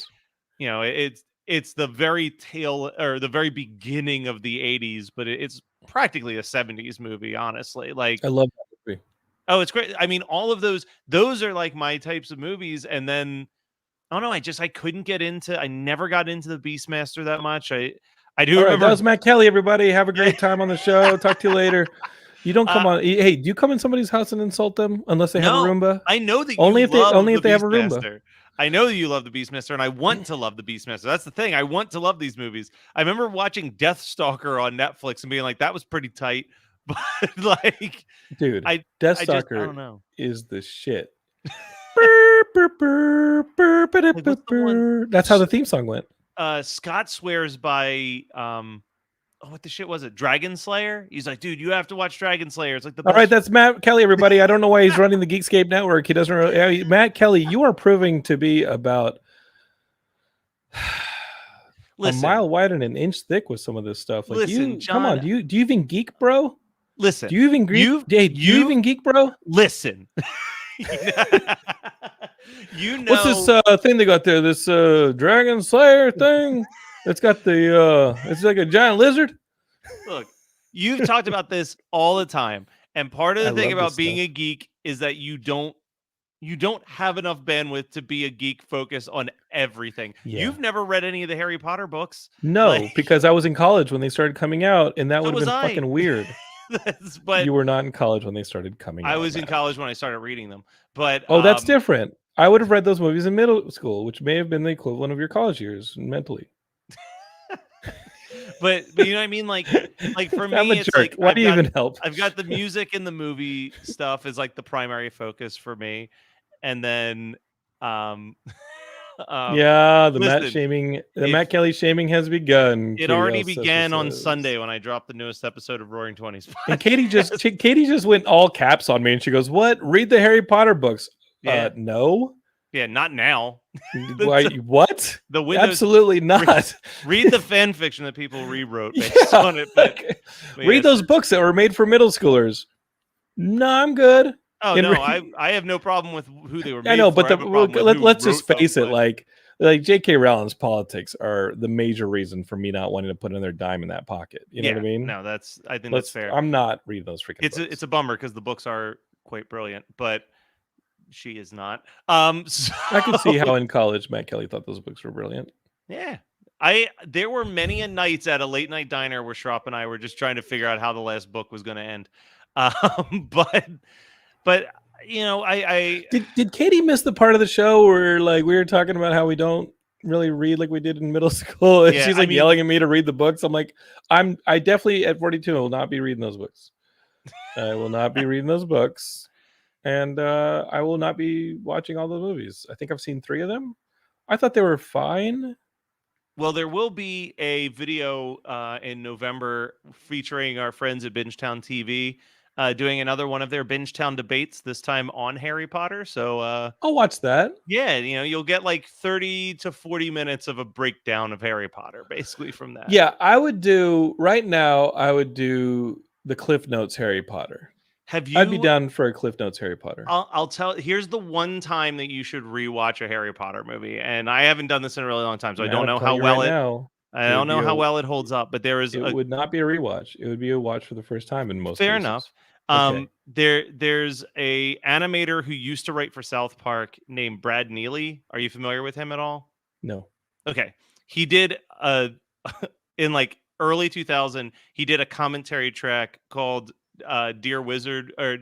B: it's the very tail or the very beginning of the 80s, but it's practically a 70s movie, honestly. Like,
A: I love that movie.
B: Oh, it's great. I mean, all of those are like my types of movies. And then, I don't know, I couldn't get into, I never got into the Beastmaster that much. I do remember.
A: That was Matt Kelly, everybody. Have a great time on the show. Talk to you later. You don't come on. Hey, do you come in somebody's house and insult them unless they have a Roomba?
B: I know that
A: only if they have a Roomba.
B: I know that you love the Beastmaster, and I want to love the Beastmaster. That's the thing. I want to love these movies. I remember watching Deathstalker on Netflix and being like, "That was pretty tight," but like,
A: dude, Deathstalker is the shit. That's how the theme song went.
B: Scott swears by what the shit was it? Dragon Slayer? He's like, dude, you have to watch Dragon Slayer. It's like the best.
A: All right, that's Matt Kelly, everybody. I don't know why he's running the Geekscape network. He doesn't really. Matt Kelly, you are proving to be about a mile wide and an inch thick with some of this stuff. Like, John, come on, do you even geek, bro?
B: Listen,
A: do you even geek? Do you even geek, bro?
B: Listen.
A: What's this thing they got there? This Dragon Slayer thing? It's got the it's like a giant lizard.
B: Look, you've talked about this all the time, and part of the thing about being a geek is that you don't have enough bandwidth to be a geek focused on everything. You've never read any of the Harry Potter books.
A: No, because I was in college when they started coming out, and that would have been fucking weird. But you were not in college when they started coming out.
B: I was in college when I started reading them. But
A: that's different. I would have read those movies in middle school, which may have been the equivalent of your college years mentally.
B: But you know what I mean? Like for me, it's
A: jerk.
B: like,
A: why do you even help?
B: I've got the music and the movie stuff is like the primary focus for me, and then
A: the Matt Kelly shaming has begun.
B: It already began on Sunday when I dropped the newest episode of Roaring 20s.
A: And Katie just went all caps on me, and she goes, "What? Read the Harry Potter books?"
B: Yeah.
A: No.
B: Yeah, not now.
A: Why? What?
B: The Windows.
A: Absolutely not.
B: Read the fan fiction that people rewrote based on it. But
A: read
B: yes.
A: those books that were made for middle schoolers. No, I'm good.
B: Oh no, I have no problem with who they were made
A: I know,
B: for.
A: but
B: I have a problem with who
A: let's just
B: wrote them,
A: face it.
B: but-
A: Like J.K. Rowling's politics are the major reason for me not wanting to put another dime in that pocket. You know what I mean?
B: No, I think that's fair.
A: I'm not reading those freaking books.
B: It's a bummer because the books are quite brilliant, but she is not. So...
A: I could see how in college Matt Kelly thought those books were brilliant.
B: Yeah. There were many a nights at a late night diner where Schrapp and I were just trying to figure out how the last book was going to end. But you know, I
A: did Katie miss the part of the show where like we were talking about how we don't really read like we did in middle school? And she's like yelling at me to read the books. I'm like, I definitely at 42 will not be reading those books. I will not be reading those books, and I will not be watching all the movies. I think I've seen 3 of them. I thought they were fine.
B: Well, there will be a video in November featuring our friends at Bingetown TV doing another one of their Bingetown debates, this time on Harry Potter. So
A: I'll watch that.
B: Yeah, you know, you'll get like 30 to 40 minutes of a breakdown of Harry Potter, basically from that.
A: Yeah, I would do the Cliff Notes Harry Potter. I'd be down for a Cliff Notes Harry Potter.
B: I'll tell. Here's the one time that you should rewatch a Harry Potter movie, and I haven't done this in a really long time, so I don't know how well how well it holds up. But
A: it would not be a rewatch. It would be a watch for the first time in most.
B: Fair
A: cases.
B: Enough.
A: Okay.
B: There's a animator who used to write for South Park named Brad Neely. Are you familiar with him at all?
A: No.
B: Okay. He did in like early 2000. He did a commentary track called Dear Wizard or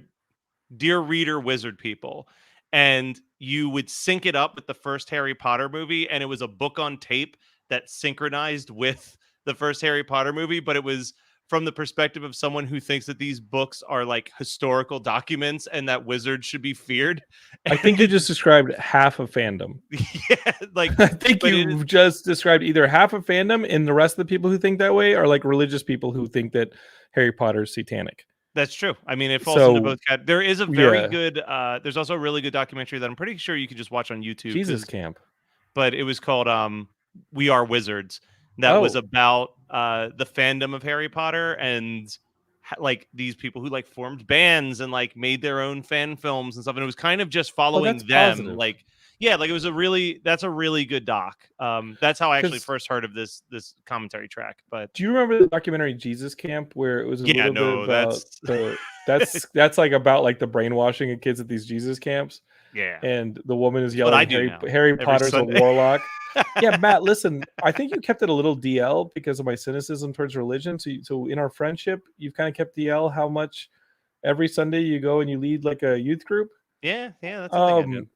B: Dear Reader Wizard People, and you would sync it up with the first Harry Potter movie, and it was a book on tape that synchronized with the first Harry Potter movie, but it was from the perspective of someone who thinks that these books are like historical documents and that wizards should be feared.
A: I think you just described half of fandom.
B: Yeah, like
A: I think you just described either half of fandom, and the rest of the people who think that way are like religious people who think that Harry Potter is satanic.
B: That's true. I mean, it falls into both categories. There is a very good. There's also a really good documentary that I'm pretty sure you could just watch on YouTube.
A: Jesus Camp.
B: But it was called "We Are Wizards." That was about the fandom of Harry Potter and like these people who like formed bands and like made their own fan films and stuff. And it was kind of just following them.
A: Positive.
B: Like, yeah, like it was that's a really good doc. That's how I actually first heard of this commentary track. But
A: do you remember the documentary Jesus Camp where it was a little bit about that's like about like the brainwashing of kids at these Jesus camps?
B: Yeah.
A: And the woman is yelling Harry Potter's a warlock. Yeah, Matt, listen, I think you kept it a little DL because of my cynicism towards religion. So in our friendship, you've kind of kept DL how much every Sunday you go and you lead like a youth group.
B: Yeah, that's a thing I do.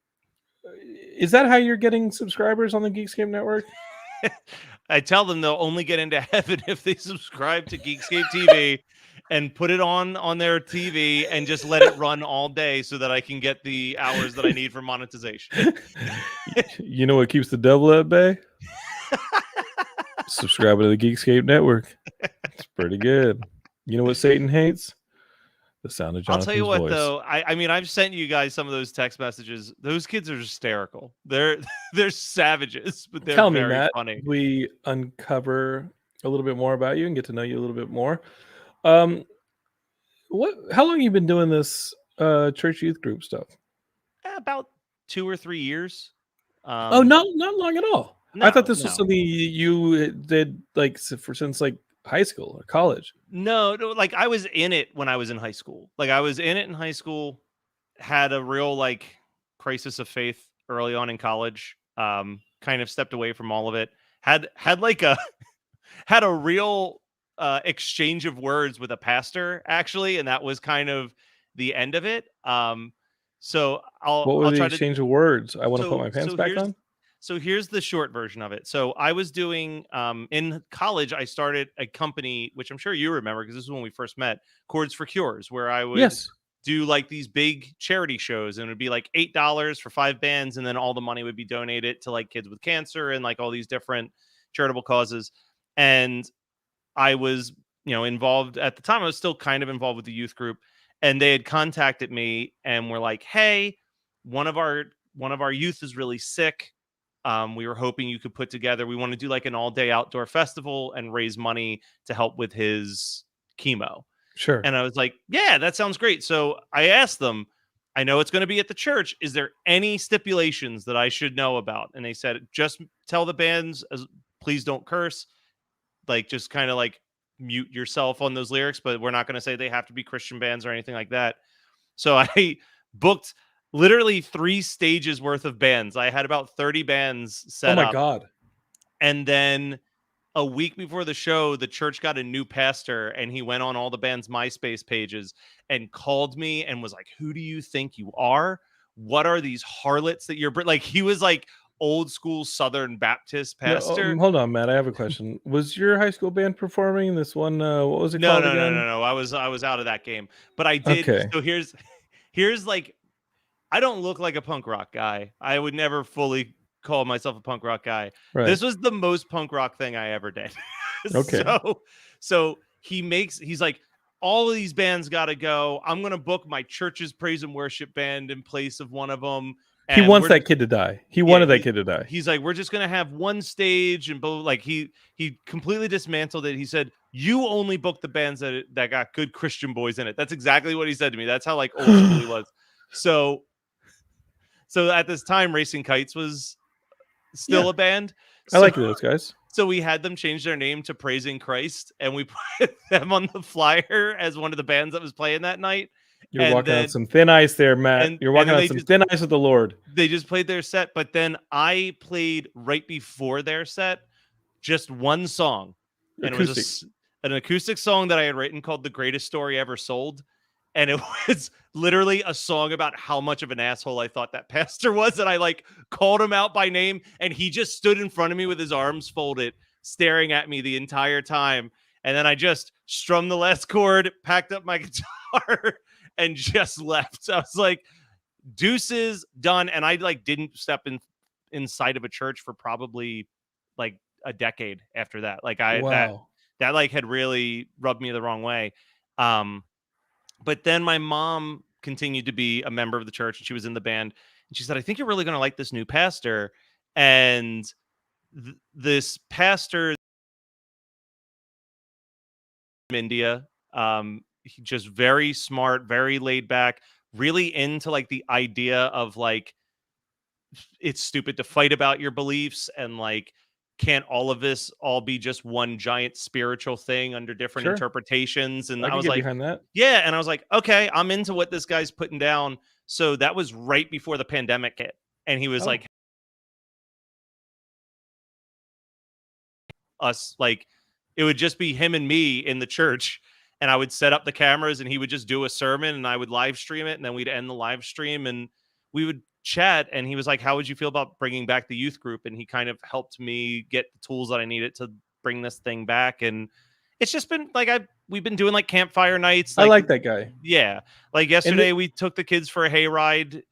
A: Is that how you're getting subscribers on the Geekscape network?
B: I tell them they'll only get into heaven if they subscribe to Geekscape TV and put it on their TV and just let it run all day so that I can get the hours that I need for monetization.
A: You know what keeps the devil at bay? Subscribe to the Geekscape network. It's pretty good. You know what Satan hates? The sound of Jonathan's voice.
B: I'll tell you what, though. I mean, I've sent you guys some of those text messages. Those kids are hysterical. They're savages, but they're very
A: Matt,
B: funny.
A: We uncover a little bit more about you and get to know you a little bit more. How long have you been doing this church youth group stuff?
B: About 2 or 3 years.
A: Not long at all. No, I thought this was something you did like since like high school or college.
B: No, like I was in it when I was in high school. Like I was in it in high school, had a real like crisis of faith early on in college. Kind of stepped away from all of it. Had a real exchange of words with a pastor actually, and that was kind of the end of it. So I'll
A: try to exchange of words. I want to put my pants back on.
B: So here's the short version of it. So I was doing in college, I started a company, which I'm sure you remember because this is when we first met, Chords for Cures, where I would do like these big charity shows, and it would be like $8 for 5 bands, and then all the money would be donated to like kids with cancer and like all these different charitable causes. And I was, involved at the time. I was still kind of involved with the youth group, and they had contacted me and were like, "Hey, one of our youth is really sick. We were hoping you could put together, we want to do like an all-day outdoor festival and raise money to help with his chemo.
A: Sure.
B: And I was like, yeah, that sounds great. So I asked them, I know it's going to be at the church. Is there any stipulations that I should know about? And they said, just tell the bands, please don't curse. Like, just kind of like mute yourself on those lyrics, but we're not going to say they have to be Christian bands or anything like that. So I booked literally 3 stages worth of bands. I had about 30 bands set up.
A: Oh my God.
B: And then a week before the show, the church got a new pastor, and he went on all the band's MySpace pages and called me and was like, who do you think you are? What are these harlots that you're like? He was like old school Southern Baptist pastor.
A: Hold on, Matt. I have a question. Was your high school band performing this one? What was it called again?
B: No. I was out of that game, but I did.
A: Okay.
B: So here's like, I don't look like a punk rock guy. I would never fully call myself a punk rock guy.
A: Right.
B: This was the most punk rock thing I ever did.
A: Okay.
B: So he's like, all of these bands got to go. I'm going to book my church's praise and worship band in place of one of them.
A: He wants that kid to die. He wanted that kid to die.
B: He's like, we're just going to have one stage, and like he completely dismantled it. He said, you only book the bands that got good Christian boys in it. That's exactly what he said to me. That's how like old school he was. So at this time, Racing Kites was still a band.
A: I like those guys.
B: So we had them change their name to Praising Christ, and we put them on the flyer as one of the bands that was playing that night.
A: You're walking on some thin ice there, Matt. You're walking on some thin ice with the Lord.
B: They just played their set, but then I played right before their set just one song. And
A: acoustic.
B: It was an acoustic song that I had written called The Greatest Story Ever Sold. And it was literally a song about how much of an asshole I thought that pastor was. And I like called him out by name, and he just stood in front of me with his arms folded, staring at me the entire time. And then I just strummed the last chord, packed up my guitar, and just left. So I was like, deuces, done. And I like didn't step inside of a church for probably like a decade after that. Like that like had really rubbed me the wrong way. But then my mom continued to be a member of the church, and she was in the band. And she said, I think you're really going to like this new pastor. And this pastor from India, he just very smart, very laid back, really into like the idea of like, it's stupid to fight about your beliefs, and like, can't all of this all be just one giant spiritual thing under different interpretations? And I was like,
A: behind that.
B: Yeah. And I was like, okay, I'm into what this guy's putting down. So that was right before the pandemic hit. And he was like, us, like, it would just be him and me in the church. And I would set up the cameras, and he would just do a sermon, and I would live stream it. And then we'd end the live stream, and we would chat. And he was like, how would you feel about bringing back the youth group? And he kind of helped me get the tools that I needed to bring this thing back. And it's just been like, we've been doing like campfire nights.
A: I like that guy.
B: Yeah. Like yesterday we took the kids for a hayride.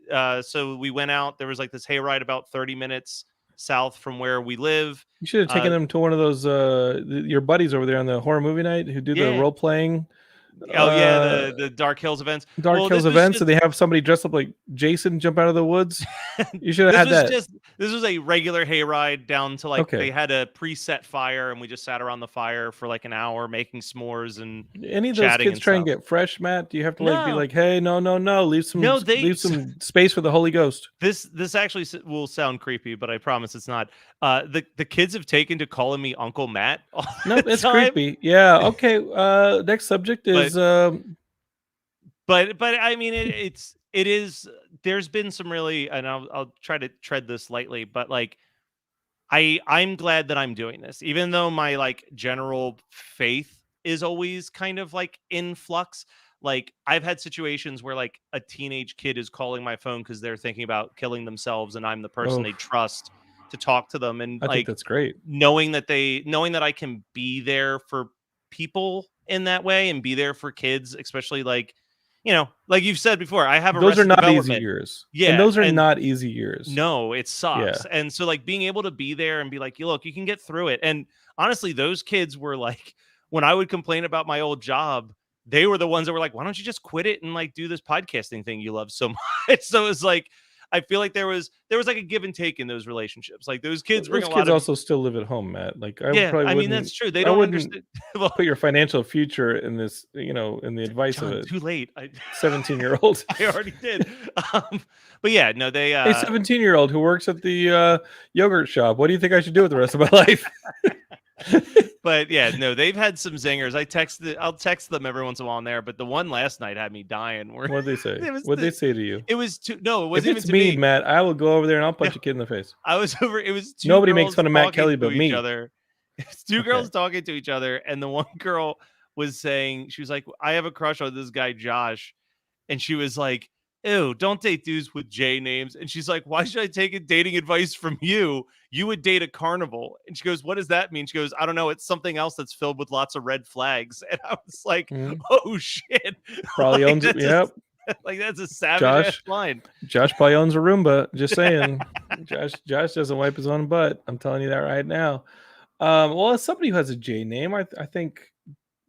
B: So we went out, there was like this hayride about 30 minutes south from where we live.
A: You should have taken them to one of those, your buddies over there on the horror movie night who do the role playing.
B: The Dark Hills events.
A: So they have somebody dressed up like Jason jump out of the woods. You should have had that.
B: This was a regular hayride down to like, they had a preset fire, and we just sat around the fire for like an hour making s'mores and
A: any of those kids try and get fresh, Matt? Do you have to like be like, hey, no, leave some space for the Holy Ghost?
B: This actually will sound creepy, but I promise it's not. The kids have taken to calling me Uncle Matt.
A: No, it's creepy. Yeah. Okay. Next subject is.
B: But I mean, it is. There's been some really, and I'll try to tread this lightly, but like, I'm glad that I'm doing this, even though my like general faith is always kind of like in flux. Like, I've had situations where like a teenage kid is calling my phone because they're thinking about killing themselves, and I'm the person they trust to talk to them. And
A: I think that's great.
B: Knowing that I can be there for people in that way, and be there for kids, especially like, you know, like you've said before, I have
A: those are not easy years. Yeah, and those are not easy years.
B: No, it sucks. Yeah. And so like being able to be there and be like, look, you can get through it. And honestly, those kids were like, when I would complain about my old job, they were the ones that were like, why don't you just quit it and like do this podcasting thing you love so much? So it's like, I feel like there was like a give and take in those relationships. Like those kids bring
A: Those
B: a lot
A: kids
B: of
A: also still live at home, Matt. Like I
B: yeah.
A: probably
B: I mean,
A: wouldn't.
B: that's true. They
A: I
B: don't
A: wouldn't
B: understand. Well,
A: put your financial future in this, in the advice of
B: John,
A: a
B: too late.
A: 17-year-old.
B: I already did. But yeah, no, they
A: A 17-year-old who works at the yogurt shop. What do you think I should do with the rest of my life?
B: but yeah, no, they've had some zingers. I'll text them every once in a while on there, but the one last night had me dying. Where
A: What'd they say?
B: it was
A: What'd they say to you?
B: it was two. No, it
A: If
B: wasn't even
A: it's
B: to
A: me,
B: me.
A: Matt, I will go over there and I'll
B: No,
A: punch a kid in the face.
B: I was over. It was two
A: Nobody makes
B: girls
A: fun of Matt
B: talking
A: Kelly
B: to
A: but
B: each
A: me.
B: other. It's two
A: Okay.
B: girls talking to each other, and the one girl was saying, she was like, "I have a crush on this guy Josh," and she was like, "Ew, don't date dudes with J names." And she's like, "Why should I take dating advice from you? You would date a carnival." And she goes, "What does that mean?" She goes, "I don't know. It's something else that's filled with lots of red flags." And I was like,
A: Mhm.
B: "Oh shit!"
A: Probably owns it. Yep.
B: Like that's a savage ass
A: Josh.
B: line.
A: Josh probably owns a Roomba. Just saying. Josh doesn't wipe his own butt. I'm telling you that right now. Well, as somebody who has a J name, I think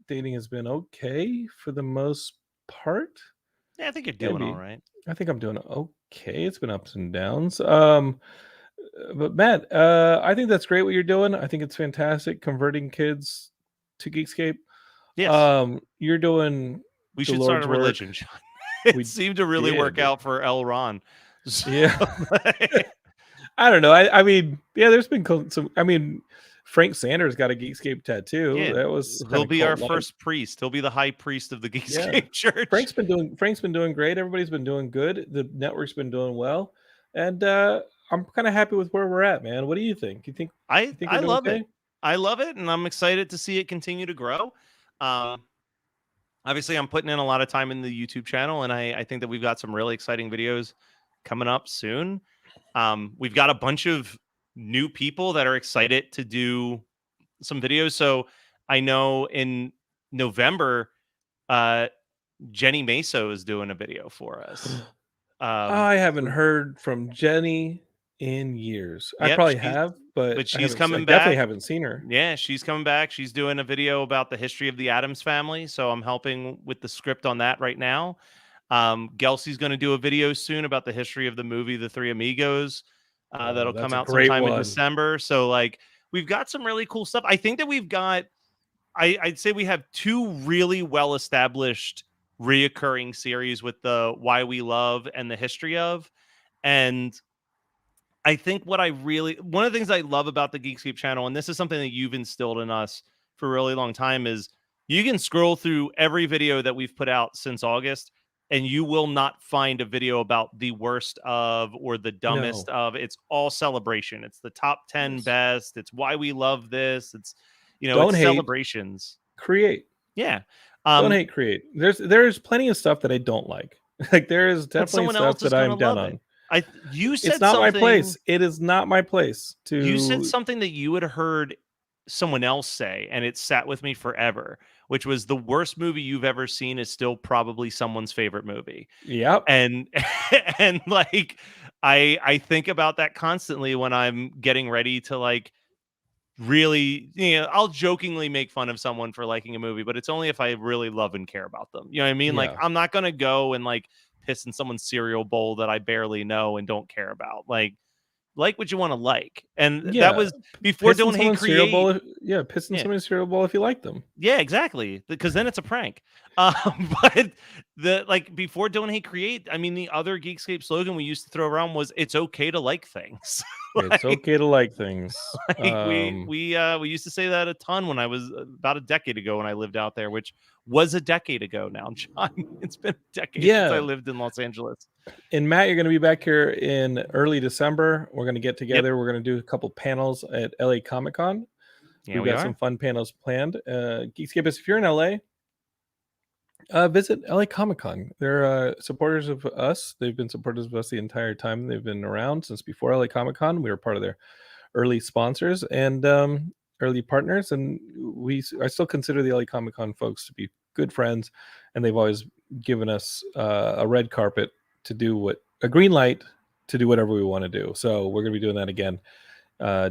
A: dating has been okay for the most part.
B: Yeah, I think you're doing all
A: Maybe.
B: right.
A: I think I'm doing okay. It's been ups and downs. But Matt, I think that's great what you're doing. I think it's fantastic converting kids to Geekscape.
B: Yes.
A: You're doing
B: We
A: the
B: should start
A: Lord's
B: a
A: work.
B: religion, Sean. It
A: We
B: seemed to really work
A: did.
B: out for L. Ron. So,
A: Yeah. I don't know. I mean, yeah, there's been some. I mean, Frank Sanders got a Geekscape tattoo.
B: yeah,
A: That was
B: he'll
A: kind of
B: be our
A: cult-like.
B: first priest. He'll be the high priest of the
A: Yeah.
B: Geekscape Church.
A: Frank's been doing great. Everybody's been doing good. The network's been doing well, and I'm kind of happy with where we're at, man. What do you think? You think
B: I
A: we're doing
B: love
A: okay?
B: it. I love it, and I'm excited to see it continue to grow. Obviously, I'm putting in a lot of time in the YouTube channel, and I think that we've got some really exciting videos coming up soon. We've got a bunch of new people that are excited to do some videos. So I know in November, Jenny Meso is doing a video for us.
A: I haven't heard from Jenny in years. I
B: Yep,
A: probably have, but
B: but
A: I
B: she's
A: I
B: coming
A: definitely
B: back.
A: haven't seen her.
B: Yeah, she's coming back. She's doing a video about the history of the Addams family. So I'm helping with the script on that right now. Gelsey's going to do a video soon about the history of the movie The Three Amigos. That'll
A: That's
B: come
A: a
B: out
A: great
B: sometime in
A: one.
B: December. So like we've got some really cool stuff. I think that we've got I'd say we have two really well established reoccurring series with the Why We Love and the History of. And I think one of the things I love about the Geekscape channel, and this is something that you've instilled in us for a really long time, is you can scroll through every video that we've put out since August, and you will not find a video about the worst of or the dumbest
A: No.
B: of. It's all celebration. It's the top 10
A: Yes.
B: best. It's why we love this. It's,
A: Don't
B: it's
A: hate.
B: celebrations.
A: Create.
B: Yeah.
A: Don't hate. Create. There's plenty of stuff that I don't like. Like there is
B: But
A: definitely
B: someone
A: stuff
B: else is
A: that
B: going to
A: I'm down
B: love it.
A: on.
B: You said
A: It's not my
B: something.
A: place. It is not my place
B: You said
A: to.
B: something that you had heard someone else say, and it sat with me forever, which was the worst movie you've ever seen is still probably someone's favorite movie.
A: Yep.
B: And and like I think about that constantly when I'm getting ready to like really, I'll jokingly make fun of someone for liking a movie, but it's only if I really love and care about them. You know what I mean? Like
A: Yeah.
B: I'm not gonna go and like piss in someone's cereal bowl that I barely know and don't care about. Like what you want to like. And
A: Yeah.
B: that was before Don't Hate
A: cereal bowl.
B: Create.
A: Piss in
B: Yeah.
A: someone's cereal bowl if you like them.
B: Yeah, exactly. Because then it's a prank. But before Don't Hate Create, I mean, the other Geekscape slogan we used to throw around was "It's okay to like things."
A: It's okay to like things.
B: We used to say that a ton when I was about a decade ago when I lived out there, which was a decade ago now, John. It's been a decade since I lived in Los Angeles.
A: And Matt, you're going to be back here in early December. We're going to get together. Yep. We're going to do a couple panels at LA Comic-Con.
B: Yeah,
A: We've got some fun panels planned. Geekscape, if you're in LA, visit LA Comic-Con. They're supporters of us. They've been supporters of us the entire time. They've been around since before LA Comic-Con. We were part of their early sponsors and early partners. And I still consider the LA Comic-Con folks to be good friends. And they've always given us a red carpet to do a green light to do whatever we want to do. So we're going to be doing that again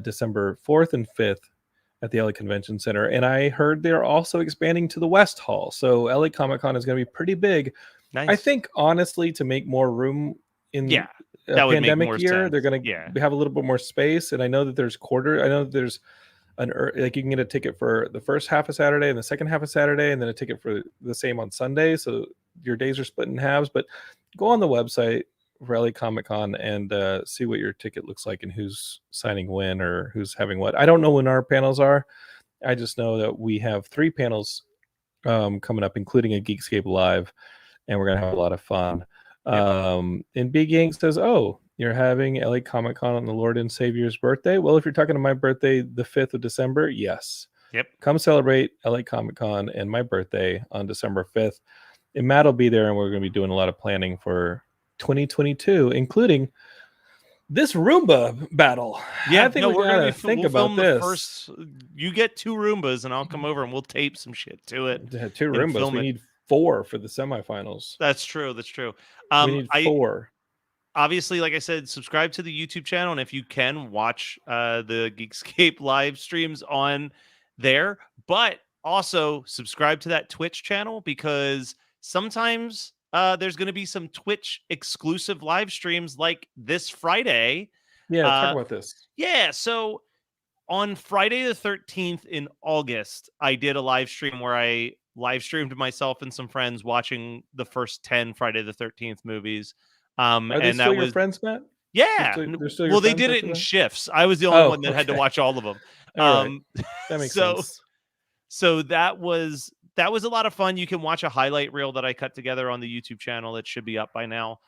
A: December 4th and 5th at the LA Convention Center. And I heard they're also expanding to the West Hall. So LA Comic-Con is going to be pretty big.
B: Nice.
A: I think, honestly, to make more room in a
B: That would make
A: pandemic
B: more
A: year, they're
B: sense.
A: going
B: Yeah.
A: to have a little bit more space. And I know that there's I know that there's like you can get a ticket for the first half of Saturday and the second half of Saturday, and then a ticket for the same on Sunday. So your days are split in halves. But go on the website for LA Comic Con and see what your ticket looks like and who's signing when or who's having what. I don't know when our panels are. I just know that we have 3 panels coming up, including a Geekscape Live, and we're gonna have a lot of fun.
B: Yep.
A: And Big Yang says, "Oh, you're having LA Comic Con on the Lord and Savior's birthday." Well, if you're talking to my birthday, the 5th of December, yes.
B: Yep.
A: Come celebrate LA Comic Con and my birthday on December 5th. And Matt will be there, and we're going to be doing a lot of planning for 2022, including this Roomba battle.
B: Yeah,
A: I think we gotta think about this.
B: You get 2 Roombas, and I'll come over and we'll tape some shit to it.
A: To have 2
B: and
A: Roombas,
B: film
A: we
B: it.
A: need 4 for the semifinals.
B: That's true. That's true.
A: We need 4.
B: Obviously, like I said, subscribe to the YouTube channel, and if you can, watch the Geekscape live streams on there. But also subscribe to that Twitch channel, because sometimes there's going to be some Twitch exclusive live streams like this Friday.
A: Yeah, talk about this.
B: Yeah, so on Friday the 13th in August, I did a live stream where I live streamed myself and some friends watching the first 10 Friday the 13th movies.
A: Are they
B: and
A: still
B: that
A: your
B: was
A: friends, Matt?
B: yeah.
A: They're still your
B: Well, they
A: friends
B: did it
A: after
B: in
A: that?
B: shifts. I was the only
A: Oh,
B: one that had to
A: okay.
B: watch all of them.
A: All right. That makes sense.
B: So that was a lot of fun. You can watch a highlight reel that I cut together on the YouTube channel. That should be up by now.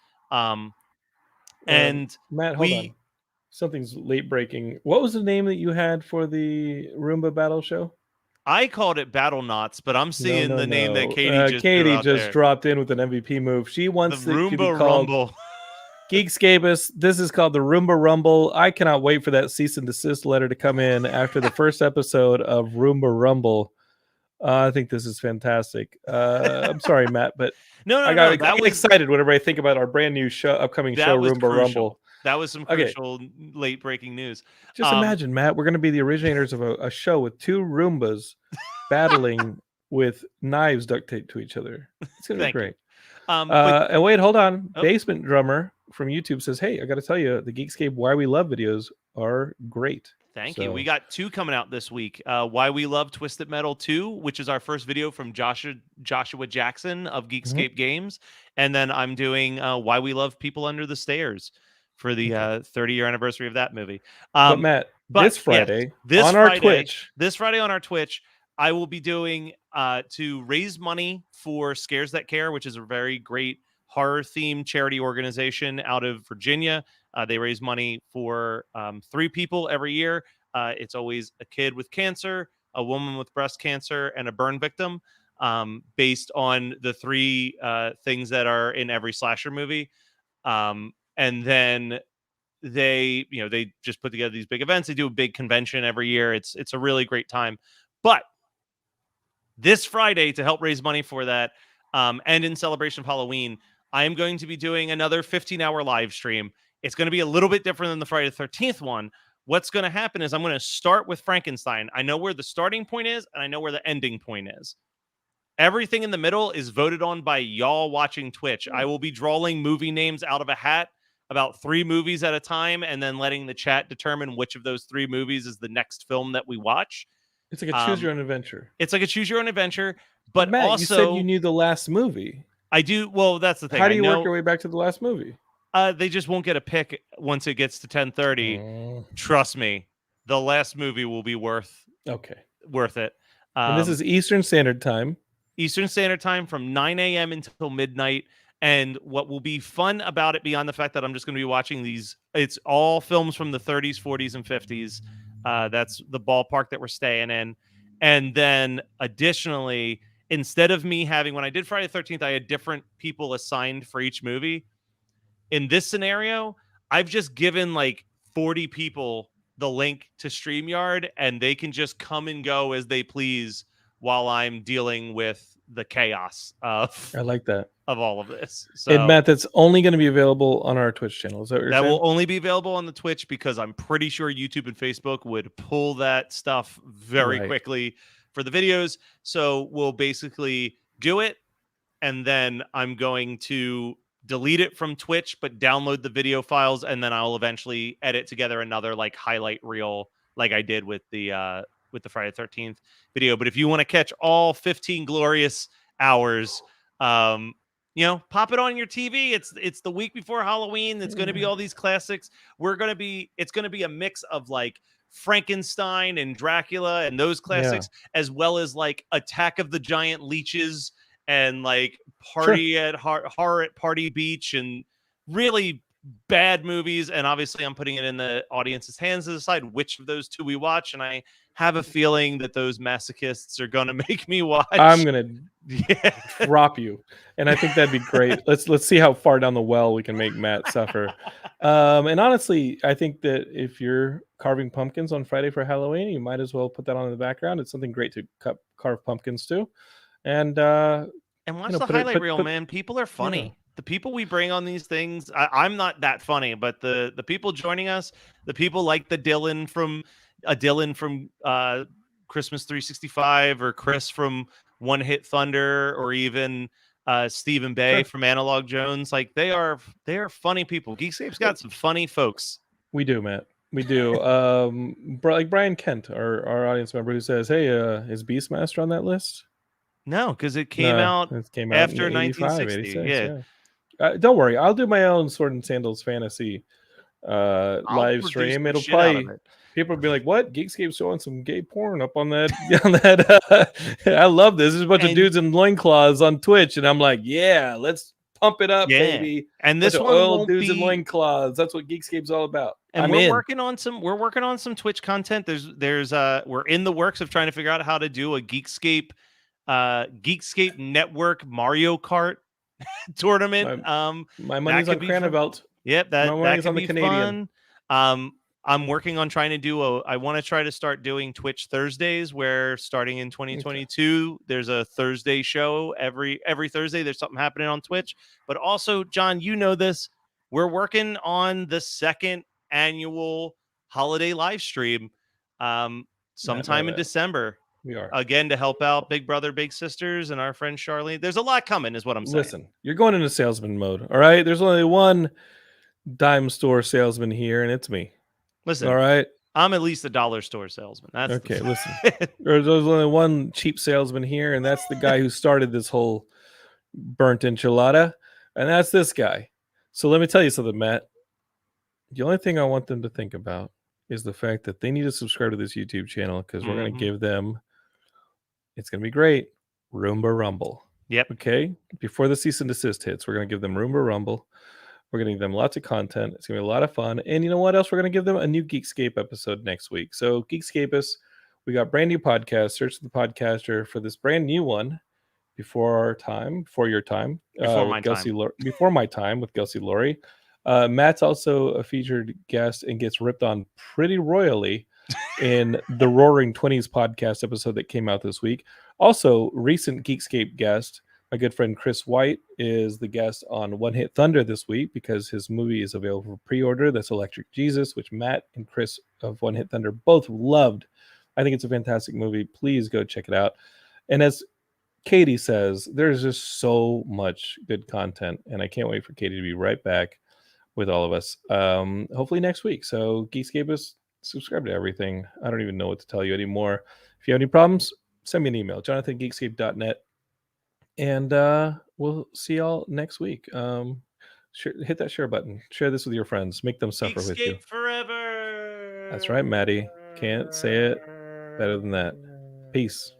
B: And
A: Matt, hold on. Something's late breaking. What was the name that you had for the Roomba battle show?
B: I called it Battle Knots, but I'm seeing the name that Katie
A: just dropped in with an MVP move. She wants
B: the
A: it
B: Roomba
A: to be called
B: Rumble.
A: Geekscapists. This is called the Roomba Rumble. I cannot wait for that cease and desist letter to come in after the first episode of Roomba Rumble. I think this is fantastic. I'm sorry, Matt, but I get excited whenever I think about our brand new upcoming show, Roomba Rumble.
B: That was some crucial late breaking news.
A: Just imagine, Matt, we're going to be the originators of a show with 2 Roombas battling with knives duct taped to each other. It's going to be great. And wait, hold on. Basement Drummer from YouTube says, "Hey, I got to tell you, the Geekscape Why We Love videos are great."
B: Thank you. We got 2 coming out this week. Why We Love Twisted Metal 2, which is our first video from Joshua Jackson of Geekscape Games. And then I'm doing Why We Love People Under the Stairs for the 30-year anniversary of that movie.
A: But Matt, this Friday on our Twitch,
B: I will be doing to raise money for Scares That Care, which is a very great horror-themed charity organization out of Virginia. They raise money for 3 people every year. It's always a kid with cancer, a woman with breast cancer, and a burn victim, based on the 3 things that are in every slasher movie. And then they just put together these big events. They do a big convention every year. It's a really great time. But this Friday, to help raise money for that, and in celebration of Halloween, I am going to be doing another 15-hour live stream. It's going to be a little bit different than the Friday the 13th one. What's going to happen is I'm going to start with Frankenstein. I know where the starting point is, and I know where the ending point is. Everything in the middle is voted on by y'all watching Twitch. I will be drawing movie names out of a hat, about 3 movies at a time, and then letting the chat determine which of those 3 movies is the next film that we watch.
A: It's like a choose your own adventure.
B: It's like a choose your own adventure, but
A: Matt,
B: also
A: you said you knew the last movie.
B: I do. Well, that's the thing.
A: How do you work your way back to the last movie?
B: They just won't get a pick once it gets to 10:30. Trust me, the last movie will be worth it.
A: And this is Eastern Standard Time.
B: Eastern Standard Time from 9 a.m. until midnight. And what will be fun about it, beyond the fact that I'm just going to be watching these, it's all films from the 30s, 40s, and 50s. That's the ballpark that we're staying in. And then additionally, instead of me having, when I did Friday the 13th, I had different people assigned for each movie. In this scenario, I've just given like 40 people the link to StreamYard, and they can just come and go as they please while I'm dealing with the chaos of
A: I like that.
B: Of all of this. So,
A: and Matt, that's only going to be available on our Twitch channel. Is that what you're saying?
B: That will only be available on the Twitch, because I'm pretty sure YouTube and Facebook would pull that stuff very quickly for the videos. So we'll basically do it, and then I'm going to delete it from Twitch, but download the video files, and then I'll eventually edit together another like highlight reel, like I did with the Friday the 13th video. But if you want to catch all 15 glorious hours, pop it on your TV. It's the week before Halloween. It's going to be all these classics. It's going to be a mix of like Frankenstein and Dracula and those classics, as well as like Attack of the Giant Leeches and like Party at Horror at Party Beach and really bad movies. And obviously I'm putting it in the audience's hands to decide which of those two we watch. And I have a feeling that those masochists are going to make me watch.
A: I'm going to drop you. And I think that'd be great. Let's see how far down the well we can make Matt suffer. And honestly, I think that if you're carving pumpkins on Friday for Halloween, you might as well put that on in the background. It's something great to carve pumpkins too. And
B: watch the highlight reel, man. People are funny. Yeah. The people we bring on these things, I'm not that funny, but the people joining us, the people like the Dylan from Christmas 365, or Chris from One Hit Thunder, or even Stephen Bay from Analog Jones, like they are funny people. Geekscape's got some funny folks.
A: We do, Matt. We do. Like Brian Kent, our audience member, who says, "Hey, is Beastmaster on that list?"
B: No, because it came out after 1960.
A: Yeah. Don't worry, I'll do my own Sword and Sandals fantasy live stream. It'll probably people will be like, "What? Geekscape's showing some gay porn up on that?" I love this. There's a bunch of dudes in loincloths on Twitch, and I'm like, "Yeah, let's pump it up, baby."
B: And this one
A: oil dudes in loincloths. That's what Geekscape's all about.
B: And we're working on some Twitch content. We're in the works of trying to figure out how to do a Geekscape Network Mario Kart tournament.
A: My money's on Cranevelt.
B: Yep, that can be Canadian. Fun. I'm working on trying to do I want to try to start doing Twitch Thursdays, where starting in 2022, there's a Thursday show every Thursday. There's something happening on Twitch. But also, John, you know this, we're working on the second annual holiday live stream sometime in December.
A: We are,
B: again, to help out Big Brother, Big Sisters, and our friend Charlene. There's a lot coming, is what I'm saying.
A: Listen, you're going into salesman mode, all right? There's only one dime store salesman here, and it's me.
B: Listen,
A: all right?
B: I'm at least a dollar store salesman. That's
A: okay. Listen, there's only one cheap salesman here, and that's the guy who started this whole burnt enchilada, and that's this guy. So let me tell you something, Matt. The only thing I want them to think about is the fact that they need to subscribe to this YouTube channel, because we're going to give them, it's going to be great, Roomba Rumble.
B: Yep.
A: Okay? Before the cease and desist hits, we're going to give them Roomba Rumble. We're going to give them lots of content. It's going to be a lot of fun. And you know what else? We're going to give them a new Geekscape episode next week. So Geekscapists, we got brand new podcast. Search the podcaster for this brand new one before your time. Before my time with Gelsey Laurie. Matt's also a featured guest and gets ripped on pretty royally in the Roaring 20s podcast episode that came out this week. Also, recent Geekscape guest, my good friend Chris White, is the guest on One Hit Thunder this week, because his movie is available for pre-order. That's Electric Jesus, which Matt and Chris of One Hit Thunder both loved. I think it's a fantastic movie. Please go check it out. And as Katie says, there's just so much good content, and I can't wait for Katie to be right back with all of us, hopefully next week. So Geekscapists, subscribe to everything. I don't even know what to tell you anymore. If you have any problems, send me an email, jonathan@geekscape.net. And we'll see y'all next week. Hit that share button. Share this with your friends. Make them suffer with you.
B: Forever.
A: That's right, Maddie. Can't say it better than that. Peace.